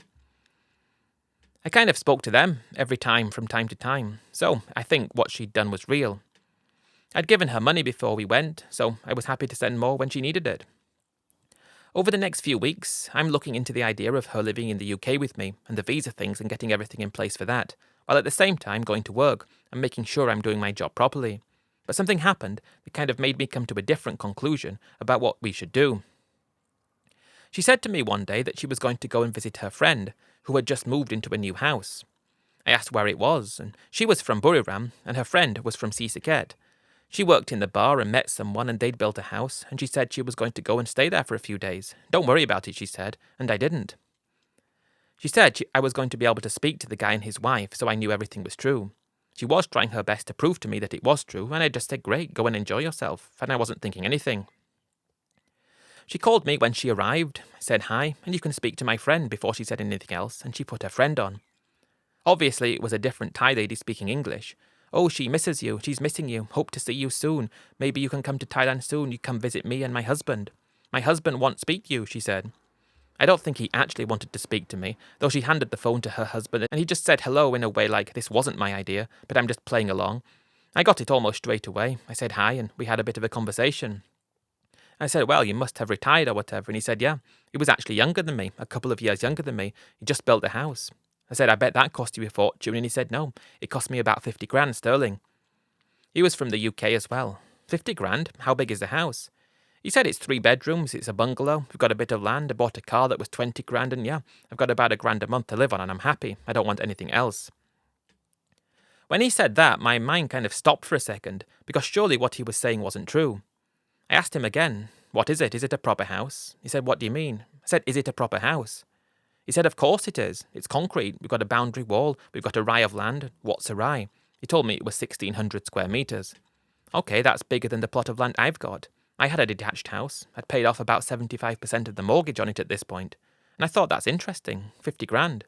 I kind of spoke to them every time from time to time, so I think what she'd done was real. I'd given her money before we went, so I was happy to send more when she needed it. Over the next few weeks, I'm looking into the idea of her living in the UK with me, and the visa things and getting everything in place for that, while at the same time going to work and making sure I'm doing my job properly. But something happened that kind of made me come to a different conclusion about what we should do. She said to me one day that she was going to go and visit her friend, who had just moved into a new house. I asked where it was, and she was from Buriram, and her friend was from Sisaket. She worked in the bar and met someone, and they'd built a house, and she said she was going to go and stay there for a few days. Don't worry about it, she said, and I didn't. She said I was going to be able to speak to the guy and his wife, so I knew everything was true. She was trying her best to prove to me that it was true, and I just said, great, go and enjoy yourself, and I wasn't thinking anything. She called me when she arrived, said hi, and you can speak to my friend before she said anything else, and she put her friend on. Obviously, it was a different Thai lady speaking English. Oh, she misses you, she's missing you, hope to see you soon. Maybe you can come to Thailand soon, you come visit me and my husband. My husband won't speak to you, she said. I don't think he actually wanted to speak to me, though she handed the phone to her husband, and he just said hello in a way like this wasn't my idea, but I'm just playing along. I got it almost straight away. I said hi, and we had a bit of a conversation. I said, well, you must have retired or whatever, and he said, yeah. He was actually younger than me, a couple of years younger than me. He just built a house. I said, I bet that cost you a fortune, and he said, no, it cost me about 50 grand sterling. He was from the UK as well. 50 grand? How big is the house? He said it's 3 bedrooms, it's a bungalow, we've got a bit of land, I bought a car that was 20 grand, and yeah, I've got about £1,000 a month to live on, and I'm happy. I don't want anything else. When he said that, my mind kind of stopped for a second, because surely what he was saying wasn't true. I asked him again, what is it? Is it a proper house? He said, what do you mean? I said, is it a proper house? He said, of course it is. It's concrete. We've got a boundary wall. We've got a rai of land. What's a rai? He told me it was 1,600 square metres. Okay, that's bigger than the plot of land I've got. I had a detached house. I'd paid off about 75% of the mortgage on it at this point. And I thought that's interesting. 50 grand.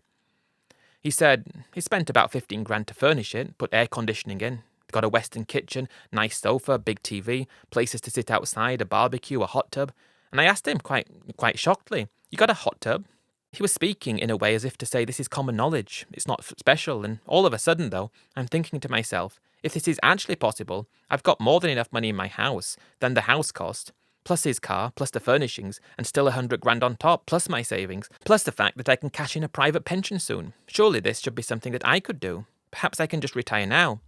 He said he spent about 15 grand to furnish it, put air conditioning in. Got a Western kitchen, nice sofa, big TV, places to sit outside, a barbecue, a hot tub. And I asked him quite shockedly, you got a hot tub? He was speaking in a way as if to say this is common knowledge, it's not special, and all of a sudden though, I'm thinking to myself, if this is actually possible, I've got more than enough money in my house than the house cost, plus his car, plus the furnishings, and still 100 grand on top, plus my savings, plus the fact that I can cash in a private pension soon. Surely this should be something that I could do. Perhaps I can just retire now.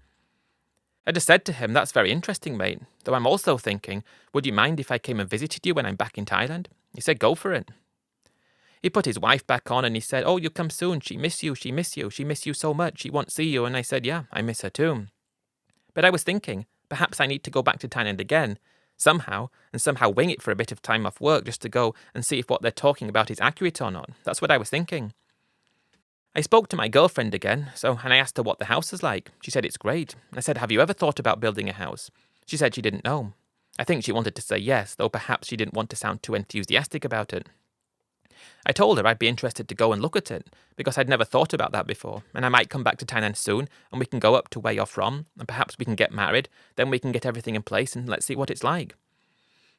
I just said to him, that's very interesting, mate, though I'm also thinking, would you mind if I came and visited you when I'm back in Thailand? He said, go for it. He put his wife back on and he said, oh, you'll come soon, she miss you, she miss you so much, she won't see you, and I said, yeah, I miss her too. But I was thinking, perhaps I need to go back to Thailand again, somehow wing it for a bit of time off work just to go and see if what they're talking about is accurate or not. That's what I was thinking. I spoke to my girlfriend again, and I asked her what the house is like. She said it's great. I said, have you ever thought about building a house? She said she didn't know. I think she wanted to say yes, though perhaps she didn't want to sound too enthusiastic about it. I told her I'd be interested to go and look at it, because I'd never thought about that before, and I might come back to Thailand soon, and we can go up to where you're from, and perhaps we can get married, then we can get everything in place, and let's see what it's like.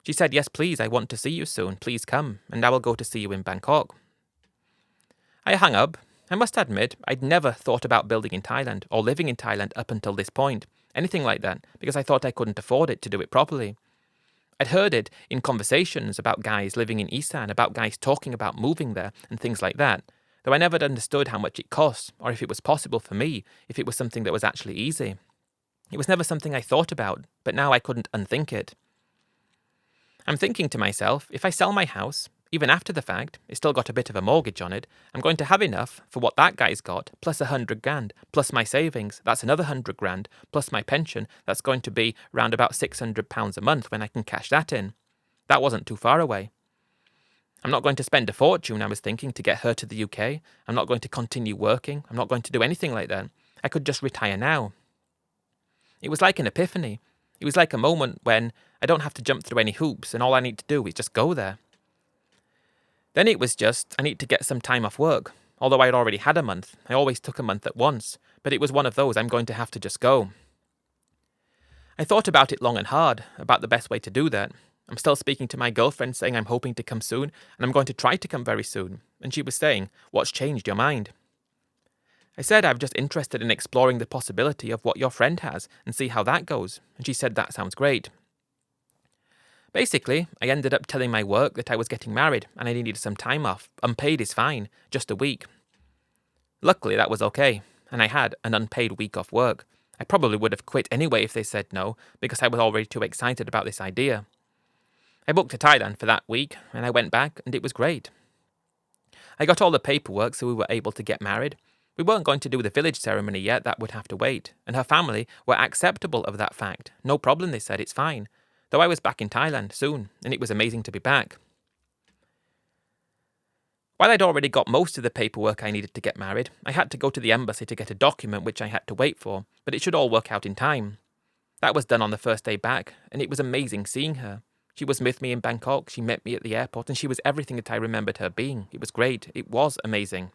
She said, yes, please, I want to see you soon, please come, and I will go to see you in Bangkok. I hung up. I must admit, I'd never thought about building in Thailand, or living in Thailand up until this point, anything like that, because I thought I couldn't afford it to do it properly. I'd heard it in conversations about guys living in Isan, about guys talking about moving there and things like that, though I never understood how much it cost, or if it was possible for me, if it was something that was actually easy. It was never something I thought about, but now I couldn't unthink it. I'm thinking to myself, if I sell my house, even after the fact, it's still got a bit of a mortgage on it, I'm going to have enough for what that guy's got, plus 100 grand, plus my savings, that's another 100 grand, plus my pension, that's going to be round about £600 a month when I can cash that in. That wasn't too far away. I'm not going to spend a fortune, I was thinking, to get her to the UK. I'm not going to continue working. I'm not going to do anything like that. I could just retire now. It was like an epiphany. It was like a moment when I don't have to jump through any hoops and all I need to do is just go there. Then it was just, I need to get some time off work. Although I'd already had a month, I always took a month at once, but it was one of those I'm going to have to just go. I thought about it long and hard, about the best way to do that. I'm still speaking to my girlfriend saying I'm hoping to come soon, and I'm going to try to come very soon. And she was saying, what's changed your mind? I said I'm just interested in exploring the possibility of what your friend has and see how that goes. And she said that sounds great. Basically, I ended up telling my work that I was getting married and I needed some time off. Unpaid is fine, just a week. Luckily, that was okay, and I had an unpaid week off work. I probably would have quit anyway if they said no, because I was already too excited about this idea. I booked to Thailand for that week, and I went back, and it was great. I got all the paperwork so we were able to get married. We weren't going to do the village ceremony yet, that would have to wait, and her family were acceptable of that fact. No problem, they said, it's fine. Though I was back in Thailand soon, and it was amazing to be back. While I'd already got most of the paperwork I needed to get married, I had to go to the embassy to get a document which I had to wait for, but it should all work out in time. That was done on the first day back, and it was amazing seeing her. She was with me in Bangkok, she met me at the airport, and she was everything that I remembered her being. It was great, it was amazing.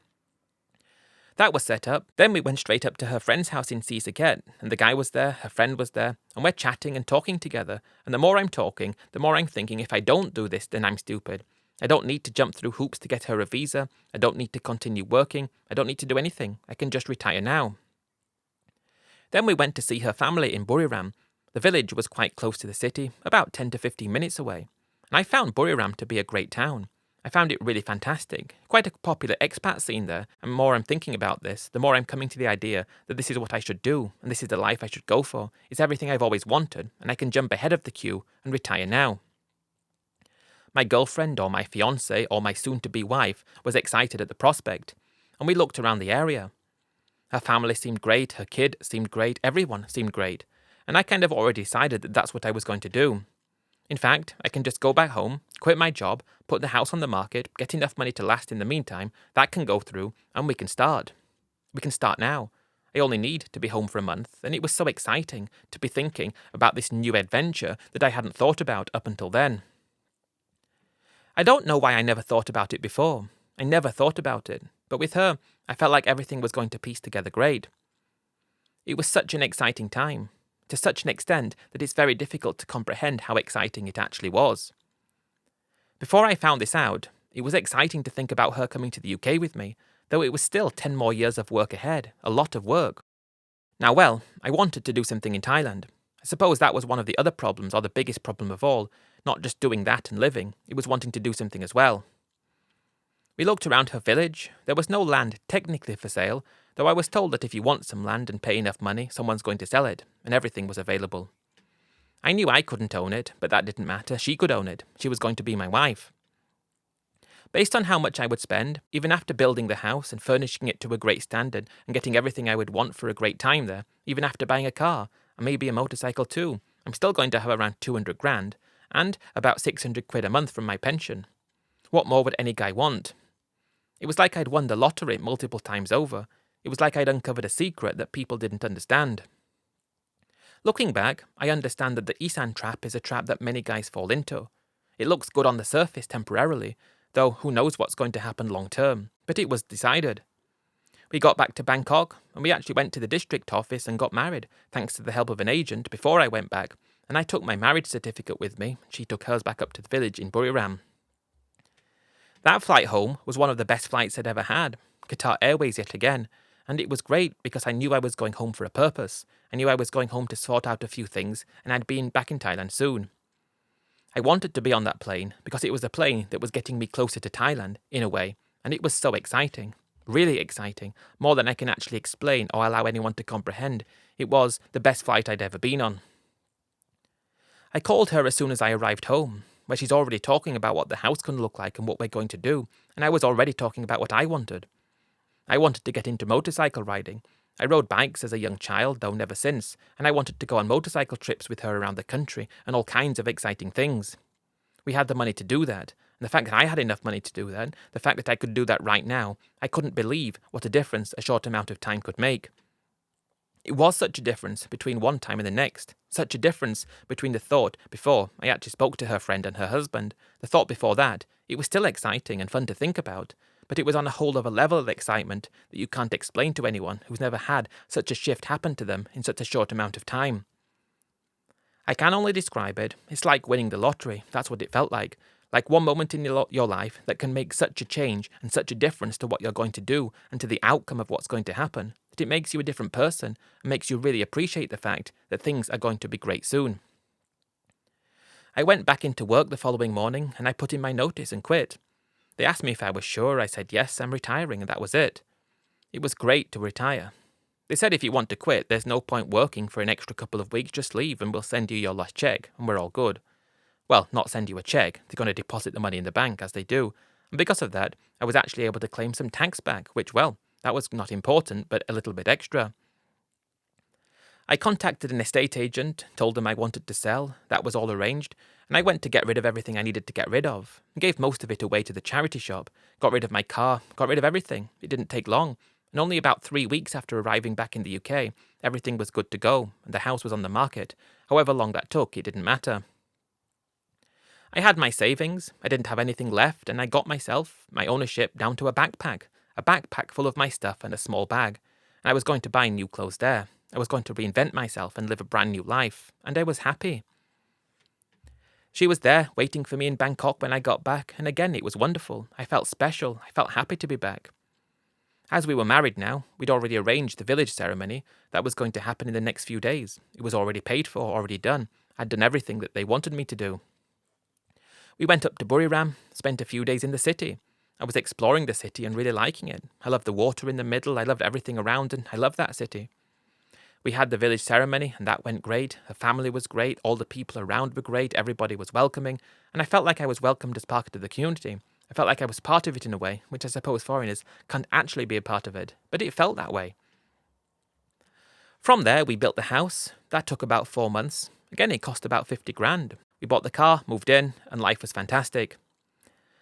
That was set up, then we went straight up to her friend's house in Phuket, and the guy was there, her friend was there, and we're chatting and talking together, and the more I'm talking, the more I'm thinking if I don't do this, then I'm stupid. I don't need to jump through hoops to get her a visa, I don't need to continue working, I don't need to do anything, I can just retire now. Then we went to see her family in Buriram. The village was quite close to the city, about 10 to 15 minutes away, and I found Buriram to be a great town. I found it really fantastic, quite a popular expat scene there, and the more I'm thinking about this, the more I'm coming to the idea that this is what I should do, and this is the life I should go for. It's everything I've always wanted, and I can jump ahead of the queue and retire now. My girlfriend, or my fiancée, or my soon-to-be wife was excited at the prospect, and we looked around the area. Her family seemed great, her kid seemed great, everyone seemed great, and I kind of already decided that that's what I was going to do. In fact, I can just go back home, quit my job, put the house on the market, get enough money to last in the meantime, that can go through, and we can start. We can start now. I only need to be home for a month, and it was so exciting to be thinking about this new adventure that I hadn't thought about up until then. I don't know why I never thought about it before. I never thought about it, but with her, I felt like everything was going to piece together great. It was such an exciting time, to such an extent that it's very difficult to comprehend how exciting it actually was. Before I found this out, it was exciting to think about her coming to the UK with me, though it was still 10 more years of work ahead, a lot of work. Now, well, I wanted to do something in Thailand. I suppose that was one of the other problems, or the biggest problem of all, not just doing that and living, it was wanting to do something as well. We looked around her village. There was no land technically for sale, though I was told that if you want some land and pay enough money, someone's going to sell it, and everything was available. I knew I couldn't own it, but that didn't matter. She could own it. She was going to be my wife. Based on how much I would spend, even after building the house and furnishing it to a great standard and getting everything I would want for a great time there, even after buying a car, and maybe a motorcycle too, I'm still going to have around 200 grand, and about 600 quid a month from my pension. What more would any guy want? It was like I'd won the lottery multiple times over. It was like I'd uncovered a secret that people didn't understand. Looking back, I understand that the Isan trap is a trap that many guys fall into. It looks good on the surface temporarily, though who knows what's going to happen long term, but it was decided. We got back to Bangkok, and we actually went to the district office and got married, thanks to the help of an agent, before I went back, and I took my marriage certificate with me. She took hers back up to the village in Buriram. That flight home was one of the best flights I'd ever had, Qatar Airways yet again, and it was great because I knew I was going home for a purpose. I knew I was going home to sort out a few things, and I'd be back in Thailand soon. I wanted to be on that plane because it was a plane that was getting me closer to Thailand, in a way, and it was so exciting. Really exciting, more than I can actually explain or allow anyone to comprehend. It was the best flight I'd ever been on. I called her as soon as I arrived home, where she's already talking about what the house can look like and what we're going to do, and I was already talking about what I wanted. I wanted to get into motorcycle riding. I rode bikes as a young child, though never since, and I wanted to go on motorcycle trips with her around the country and all kinds of exciting things. We had the money to do that, and the fact that I had enough money to do that, the fact that I could do that right now, I couldn't believe what a difference a short amount of time could make. It was such a difference between one time and the next, such a difference between the thought before I actually spoke to her friend and her husband, the thought before that. It was still exciting and fun to think about, but it was on a whole other level of excitement that you can't explain to anyone who's never had such a shift happen to them in such a short amount of time. I can only describe it. It's like winning the lottery. That's what it felt like one moment in your life that can make such a change and such a difference to what you're going to do and to the outcome of what's going to happen, that it makes you a different person and makes you really appreciate the fact that things are going to be great soon. I went back into work the following morning and I put in my notice and quit. They asked me if I was sure. I said yes, I'm retiring, and that was it. It was great to retire. They said if you want to quit, there's no point working for an extra couple of weeks, just leave and we'll send you your last check and we're all good. Well, not send you a check, they're going to deposit the money in the bank as they do. And because of that, I was actually able to claim some tax back, which, well, that was not important, but a little bit extra. I contacted an estate agent, told them I wanted to sell, that was all arranged, and I went to get rid of everything I needed to get rid of. I gave most of it away to the charity shop, got rid of my car, got rid of everything. It didn't take long, and only about 3 weeks after arriving back in the UK, everything was good to go, and the house was on the market. However long that took, it didn't matter. I had my savings, I didn't have anything left, and I got myself, my ownership, down to a backpack full of my stuff and a small bag, and I was going to buy new clothes there. I was going to reinvent myself and live a brand new life, and I was happy. She was there, waiting for me in Bangkok when I got back, and again it was wonderful. I felt special, I felt happy to be back. As we were married now, we'd already arranged the village ceremony. That was going to happen in the next few days. It was already paid for, already done. I'd done everything that they wanted me to do. We went up to Buriram, spent a few days in the city. I was exploring the city and really liking it. I loved the water in the middle, I loved everything around, and I loved that city. We had the village ceremony, and that went great. The family was great, all the people around were great, everybody was welcoming, and I felt like I was welcomed as part of the community. I felt like I was part of it in a way, which I suppose foreigners can't actually be a part of it, but it felt that way. From there, we built the house. That took about 4 months. Again, it cost about 50 grand. We bought the car, moved in, and life was fantastic.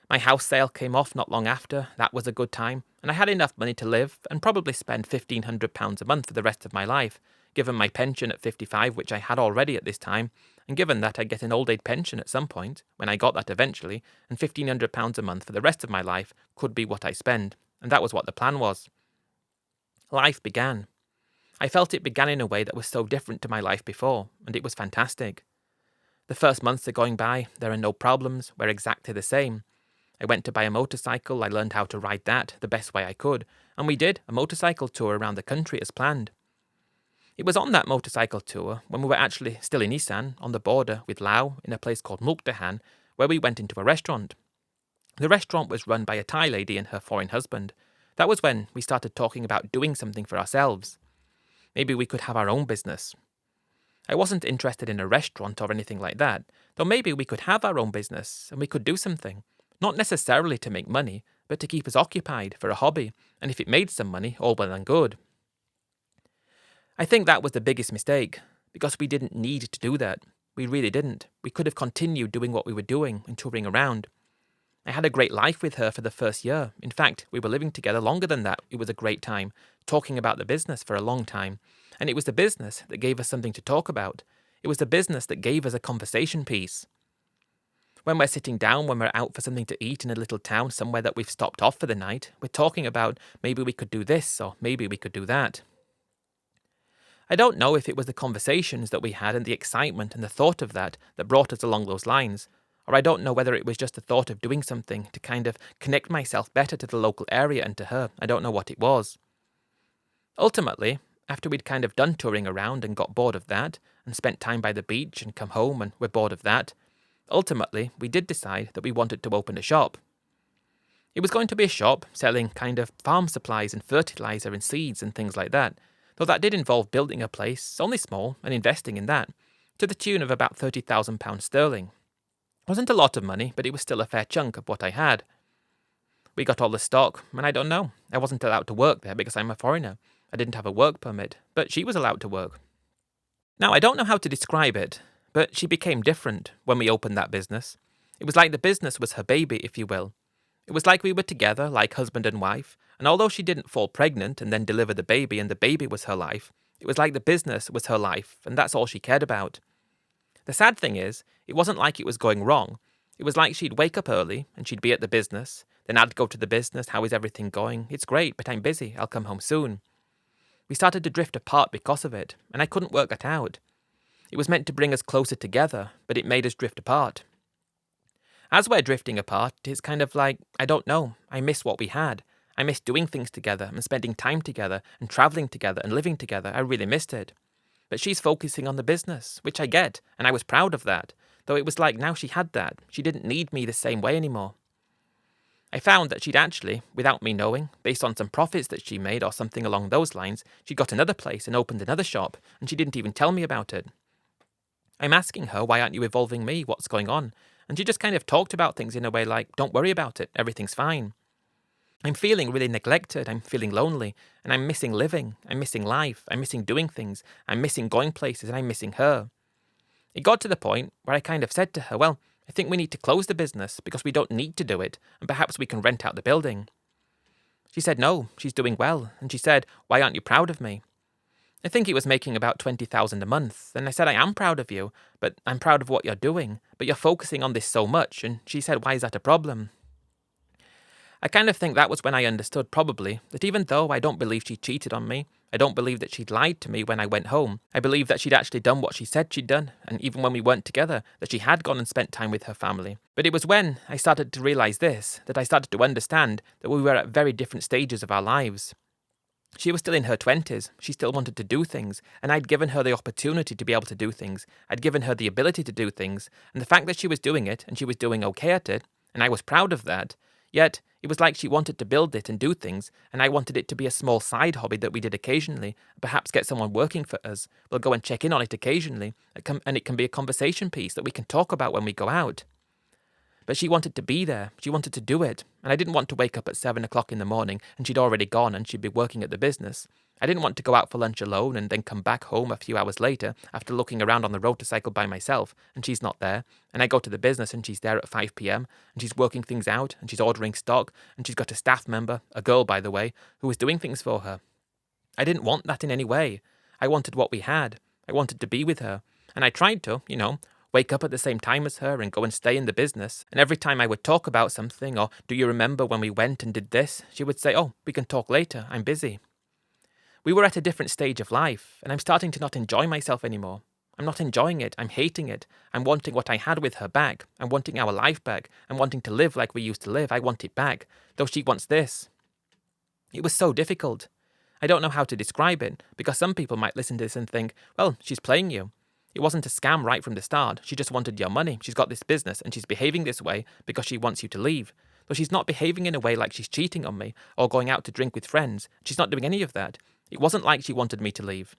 My house sale came off not long after. That was a good time, and I had enough money to live and probably spend £1,500 a month for the rest of my life, given my pension at 55, which I had already at this time, and given that I'd get an old age pension at some point, when I got that eventually, and £1,500 a month for the rest of my life could be what I spend, and that was what the plan was. Life began. I felt it began in a way that was so different to my life before, and it was fantastic. The first months are going by, there are no problems, we're exactly the same. I went to buy a motorcycle, I learned how to ride that the best way I could, and we did a motorcycle tour around the country as planned. It was on that motorcycle tour when we were actually still in Isan, on the border with Laos, in a place called Mukdahan, where we went into a restaurant. The restaurant was run by a Thai lady and her foreign husband. That was when we started talking about doing something for ourselves. Maybe we could have our own business. I wasn't interested in a restaurant or anything like that, though maybe we could have our own business and we could do something. Not necessarily to make money, but to keep us occupied for a hobby, and if it made some money, all well and good. I think that was the biggest mistake, because we didn't need to do that. We really didn't. We could have continued doing what we were doing and touring around. I had a great life with her for the first year. In fact, we were living together longer than that. It was a great time, talking about the business for a long time. And it was the business that gave us something to talk about. It was the business that gave us a conversation piece. When we're sitting down, when we're out for something to eat in a little town somewhere that we've stopped off for the night, we're talking about maybe we could do this or maybe we could do that. I don't know if it was the conversations that we had and the excitement and the thought of that brought us along those lines, or I don't know whether it was just the thought of doing something to kind of connect myself better to the local area and to her. I don't know what it was. Ultimately, after we'd kind of done touring around and got bored of that, and spent time by the beach and come home and we're bored of that, ultimately, we did decide that we wanted to open a shop. It was going to be a shop selling kind of farm supplies and fertilizer and seeds and things like that, though that did involve building a place, only small, and investing in that, to the tune of about £30,000 sterling. It wasn't a lot of money, but it was still a fair chunk of what I had. We got all the stock, and I don't know, I wasn't allowed to work there because I'm a foreigner. I didn't have a work permit, but she was allowed to work. Now, I don't know how to describe it, but she became different when we opened that business. It was like the business was her baby, if you will. It was like we were together, like husband and wife, and although she didn't fall pregnant and then deliver the baby and the baby was her life, it was like the business was her life, and that's all she cared about. The sad thing is, it wasn't like it was going wrong. It was like she'd wake up early and she'd be at the business, then I'd go to the business, how is everything going? It's great, but I'm busy, I'll come home soon. We started to drift apart because of it, and I couldn't work that out. It was meant to bring us closer together, but it made us drift apart. As we're drifting apart, it's kind of like, I don't know, I miss what we had. I miss doing things together and spending time together and travelling together and living together. I really missed it. But she's focusing on the business, which I get, and I was proud of that, though it was like now she had that. She didn't need me the same way anymore. I found that she'd actually, without me knowing, based on some profits that she made or something along those lines, she'd got another place and opened another shop, and she didn't even tell me about it. I'm asking her, why aren't you involving me? What's going on? And she just kind of talked about things in a way like, don't worry about it, everything's fine. I'm feeling really neglected, I'm feeling lonely, and I'm missing living, I'm missing life, I'm missing doing things, I'm missing going places, and I'm missing her. It got to the point where I kind of said to her, well, I think we need to close the business because we don't need to do it, and perhaps we can rent out the building. She said no, she's doing well, and she said, why aren't you proud of me? I think he was making about $20,000 a month, and I said, I am proud of you, but I'm proud of what you're doing, but you're focusing on this so much, and she said, why is that a problem? I kind of think that was when I understood, probably, that even though I don't believe she cheated on me, I don't believe that she'd lied to me when I went home, I believe that she'd actually done what she said she'd done, and even when we weren't together, that she had gone and spent time with her family. But it was when I started to realise this, that I started to understand that we were at very different stages of our lives. She was still in her 20s, she still wanted to do things, and I'd given her the opportunity to be able to do things, I'd given her the ability to do things, and the fact that she was doing it, and she was doing okay at it, and I was proud of that, yet it was like she wanted to build it and do things, and I wanted it to be a small side hobby that we did occasionally, perhaps get someone working for us, we'll go and check in on it occasionally, and it can be a conversation piece that we can talk about when we go out. But she wanted to be there, she wanted to do it, and I didn't want to wake up at 7 o'clock in the morning and she'd already gone and she'd be working at the business. I didn't want to go out for lunch alone and then come back home a few hours later after looking around on the road to cycle by myself and she's not there, and I go to the business and she's there at 5 p.m. and she's working things out and she's ordering stock and she's got a staff member, a girl by the way, who was doing things for her. I didn't want that in any way. I wanted what we had. I wanted to be with her, and I tried to, wake up at the same time as her and go and stay in the business. And every time I would talk about something, or do you remember when we went and did this? She would say, oh, we can talk later, I'm busy. We were at a different stage of life, and I'm starting to not enjoy myself anymore. I'm not enjoying it, I'm hating it. I'm wanting what I had with her back. I'm wanting our life back. I'm wanting to live like we used to live. I want it back, though she wants this. It was so difficult. I don't know how to describe it, because some people might listen to this and think, well, she's playing you. It wasn't a scam right from the start. She just wanted your money. She's got this business and she's behaving this way because she wants you to leave. Though she's not behaving in a way like she's cheating on me or going out to drink with friends. She's not doing any of that. It wasn't like she wanted me to leave.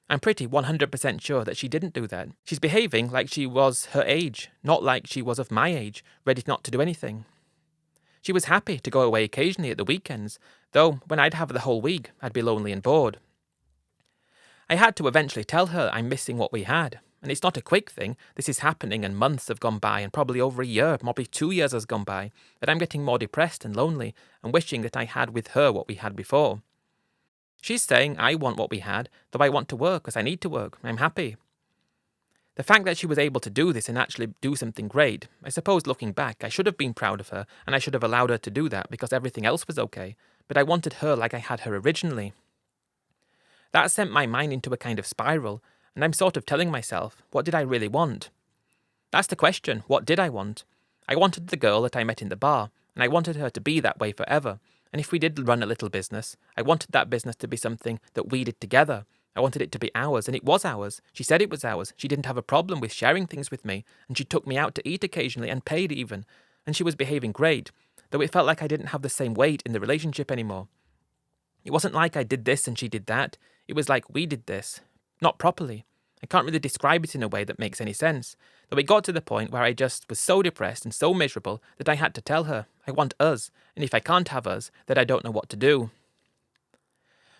I'm pretty 100% sure that she didn't do that. She's behaving like she was her age, not like she was of my age, ready not to do anything. She was happy to go away occasionally at the weekends, though when I'd have the whole week, I'd be lonely and bored. I had to eventually tell her I'm missing what we had. And it's not a quick thing. This is happening and months have gone by and probably over a year, probably 2 years has gone by, that I'm getting more depressed and lonely and wishing that I had with her what we had before. She's saying I want what we had, though I want to work because I need to work. I'm happy. The fact that she was able to do this and actually do something great, I suppose looking back, I should have been proud of her and I should have allowed her to do that because everything else was okay. But I wanted her like I had her originally. That sent my mind into a kind of spiral, and I'm sort of telling myself, what did I really want? That's the question, what did I want? I wanted the girl that I met in the bar, and I wanted her to be that way forever. And if we did run a little business, I wanted that business to be something that we did together. I wanted it to be ours, and it was ours. She said it was ours. She didn't have a problem with sharing things with me, and she took me out to eat occasionally and paid even. And she was behaving great, though it felt like I didn't have the same weight in the relationship anymore. It wasn't like I did this and she did that. It was like we did this. Not properly. I can't really describe it in a way that makes any sense. Though it got to the point where I just was so depressed and so miserable that I had to tell her, I want us, and if I can't have us, then I don't know what to do.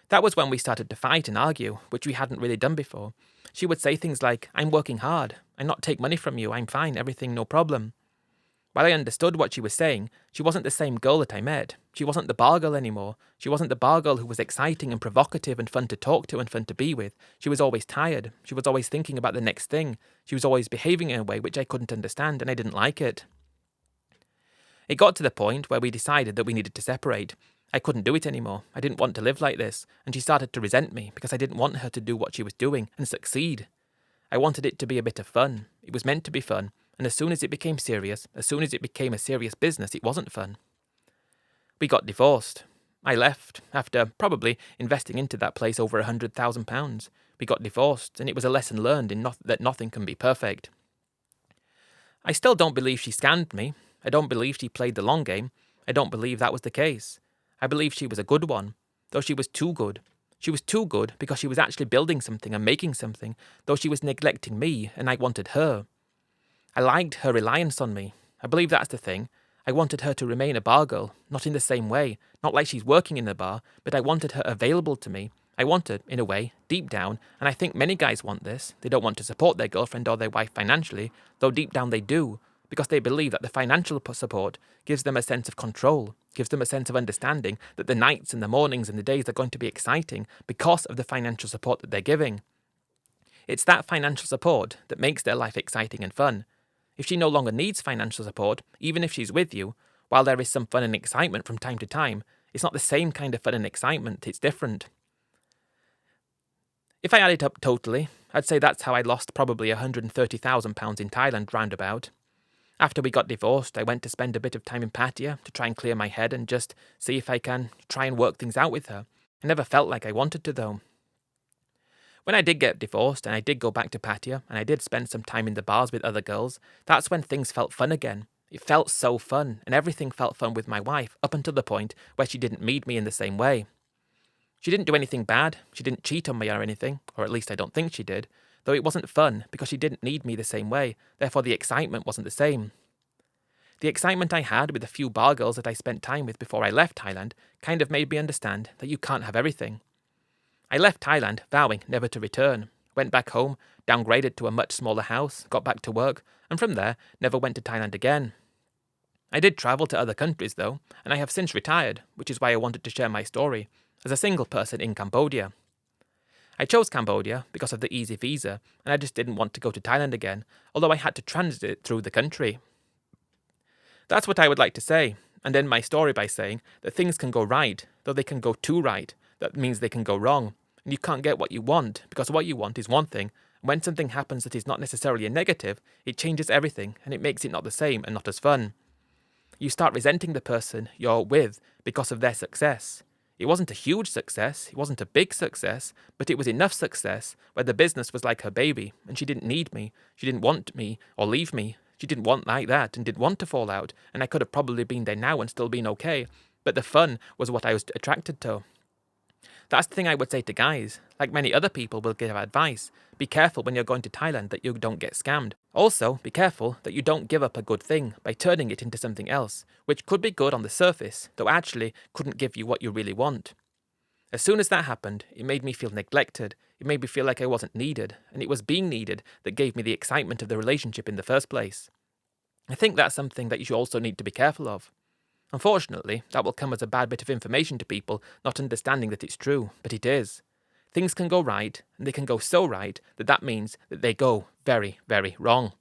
That was when we started to fight and argue, which we hadn't really done before. She would say things like, I'm working hard. I not take money from you. I'm fine. Everything no problem. While I understood what she was saying, she wasn't the same girl that I met. She wasn't the bar girl anymore. She wasn't the bar girl who was exciting and provocative and fun to talk to and fun to be with. She was always tired. She was always thinking about the next thing. She was always behaving in a way which I couldn't understand, and I didn't like it. It got to the point where we decided that we needed to separate. I couldn't do it anymore. I didn't want to live like this, and she started to resent me because I didn't want her to do what she was doing and succeed. I wanted it to be a bit of fun. It was meant to be fun. And as soon as it became serious, as soon as it became a serious business, it wasn't fun. We got divorced. I left, after probably investing into that place over £100,000. We got divorced, and it was a lesson learned in that nothing can be perfect. I still don't believe she scammed me. I don't believe she played the long game. I don't believe that was the case. I believe she was a good one, though she was too good. She was too good because she was actually building something and making something, though she was neglecting me and I wanted her. I liked her reliance on me. I believe that's the thing. I wanted her to remain a bar girl, not in the same way, not like she's working in a bar, but I wanted her available to me. I wanted, in a way, deep down, and I think many guys want this. They don't want to support their girlfriend or their wife financially, though deep down they do, because they believe that the financial support gives them a sense of control, gives them a sense of understanding that the nights and the mornings and the days are going to be exciting because of the financial support that they're giving. It's that financial support that makes their life exciting and fun. If she no longer needs financial support, even if she's with you, while there is some fun and excitement from time to time, it's not the same kind of fun and excitement, it's different. If I add it up totally, I'd say that's how I lost probably £130,000 in Thailand roundabout. After we got divorced, I went to spend a bit of time in Pattaya to try and clear my head and just see if I can try and work things out with her. I never felt like I wanted to though. When I did get divorced and I did go back to Pattaya and I did spend some time in the bars with other girls, that's when things felt fun again. It felt so fun and everything felt fun with my wife up until the point where she didn't need me in the same way. She didn't do anything bad, she didn't cheat on me or anything, or at least I don't think she did, though it wasn't fun because she didn't need me the same way, therefore the excitement wasn't the same. The excitement I had with the few bar girls that I spent time with before I left Thailand kind of made me understand that you can't have everything. I left Thailand vowing never to return, went back home, downgraded to a much smaller house, got back to work, and from there never went to Thailand again. I did travel to other countries though, and I have since retired, which is why I wanted to share my story, as a single person in Cambodia. I chose Cambodia because of the easy visa, and I just didn't want to go to Thailand again, although I had to transit through the country. That's what I would like to say, and end my story by saying that things can go right, though they can go too right. That means they can go wrong, and you can't get what you want, because what you want is one thing, and when something happens that is not necessarily a negative, it changes everything, and it makes it not the same and not as fun. You start resenting the person you're with because of their success. It wasn't a huge success, it wasn't a big success, but it was enough success where the business was like her baby, and she didn't need me, she didn't want me or leave me, she didn't want like that and didn't want to fall out, and I could have probably been there now and still been okay, but the fun was what I was attracted to. That's the thing I would say to guys. Like many other people will give advice, be careful when you're going to Thailand that you don't get scammed. Also, be careful that you don't give up a good thing by turning it into something else, which could be good on the surface, though actually couldn't give you what you really want. As soon as that happened, it made me feel neglected, it made me feel like I wasn't needed, and it was being needed that gave me the excitement of the relationship in the first place. I think that's something that you also need to be careful of. Unfortunately, that will come as a bad bit of information to people not understanding that it's true, but it is. Things can go right, and they can go so right that means that they go very, very wrong.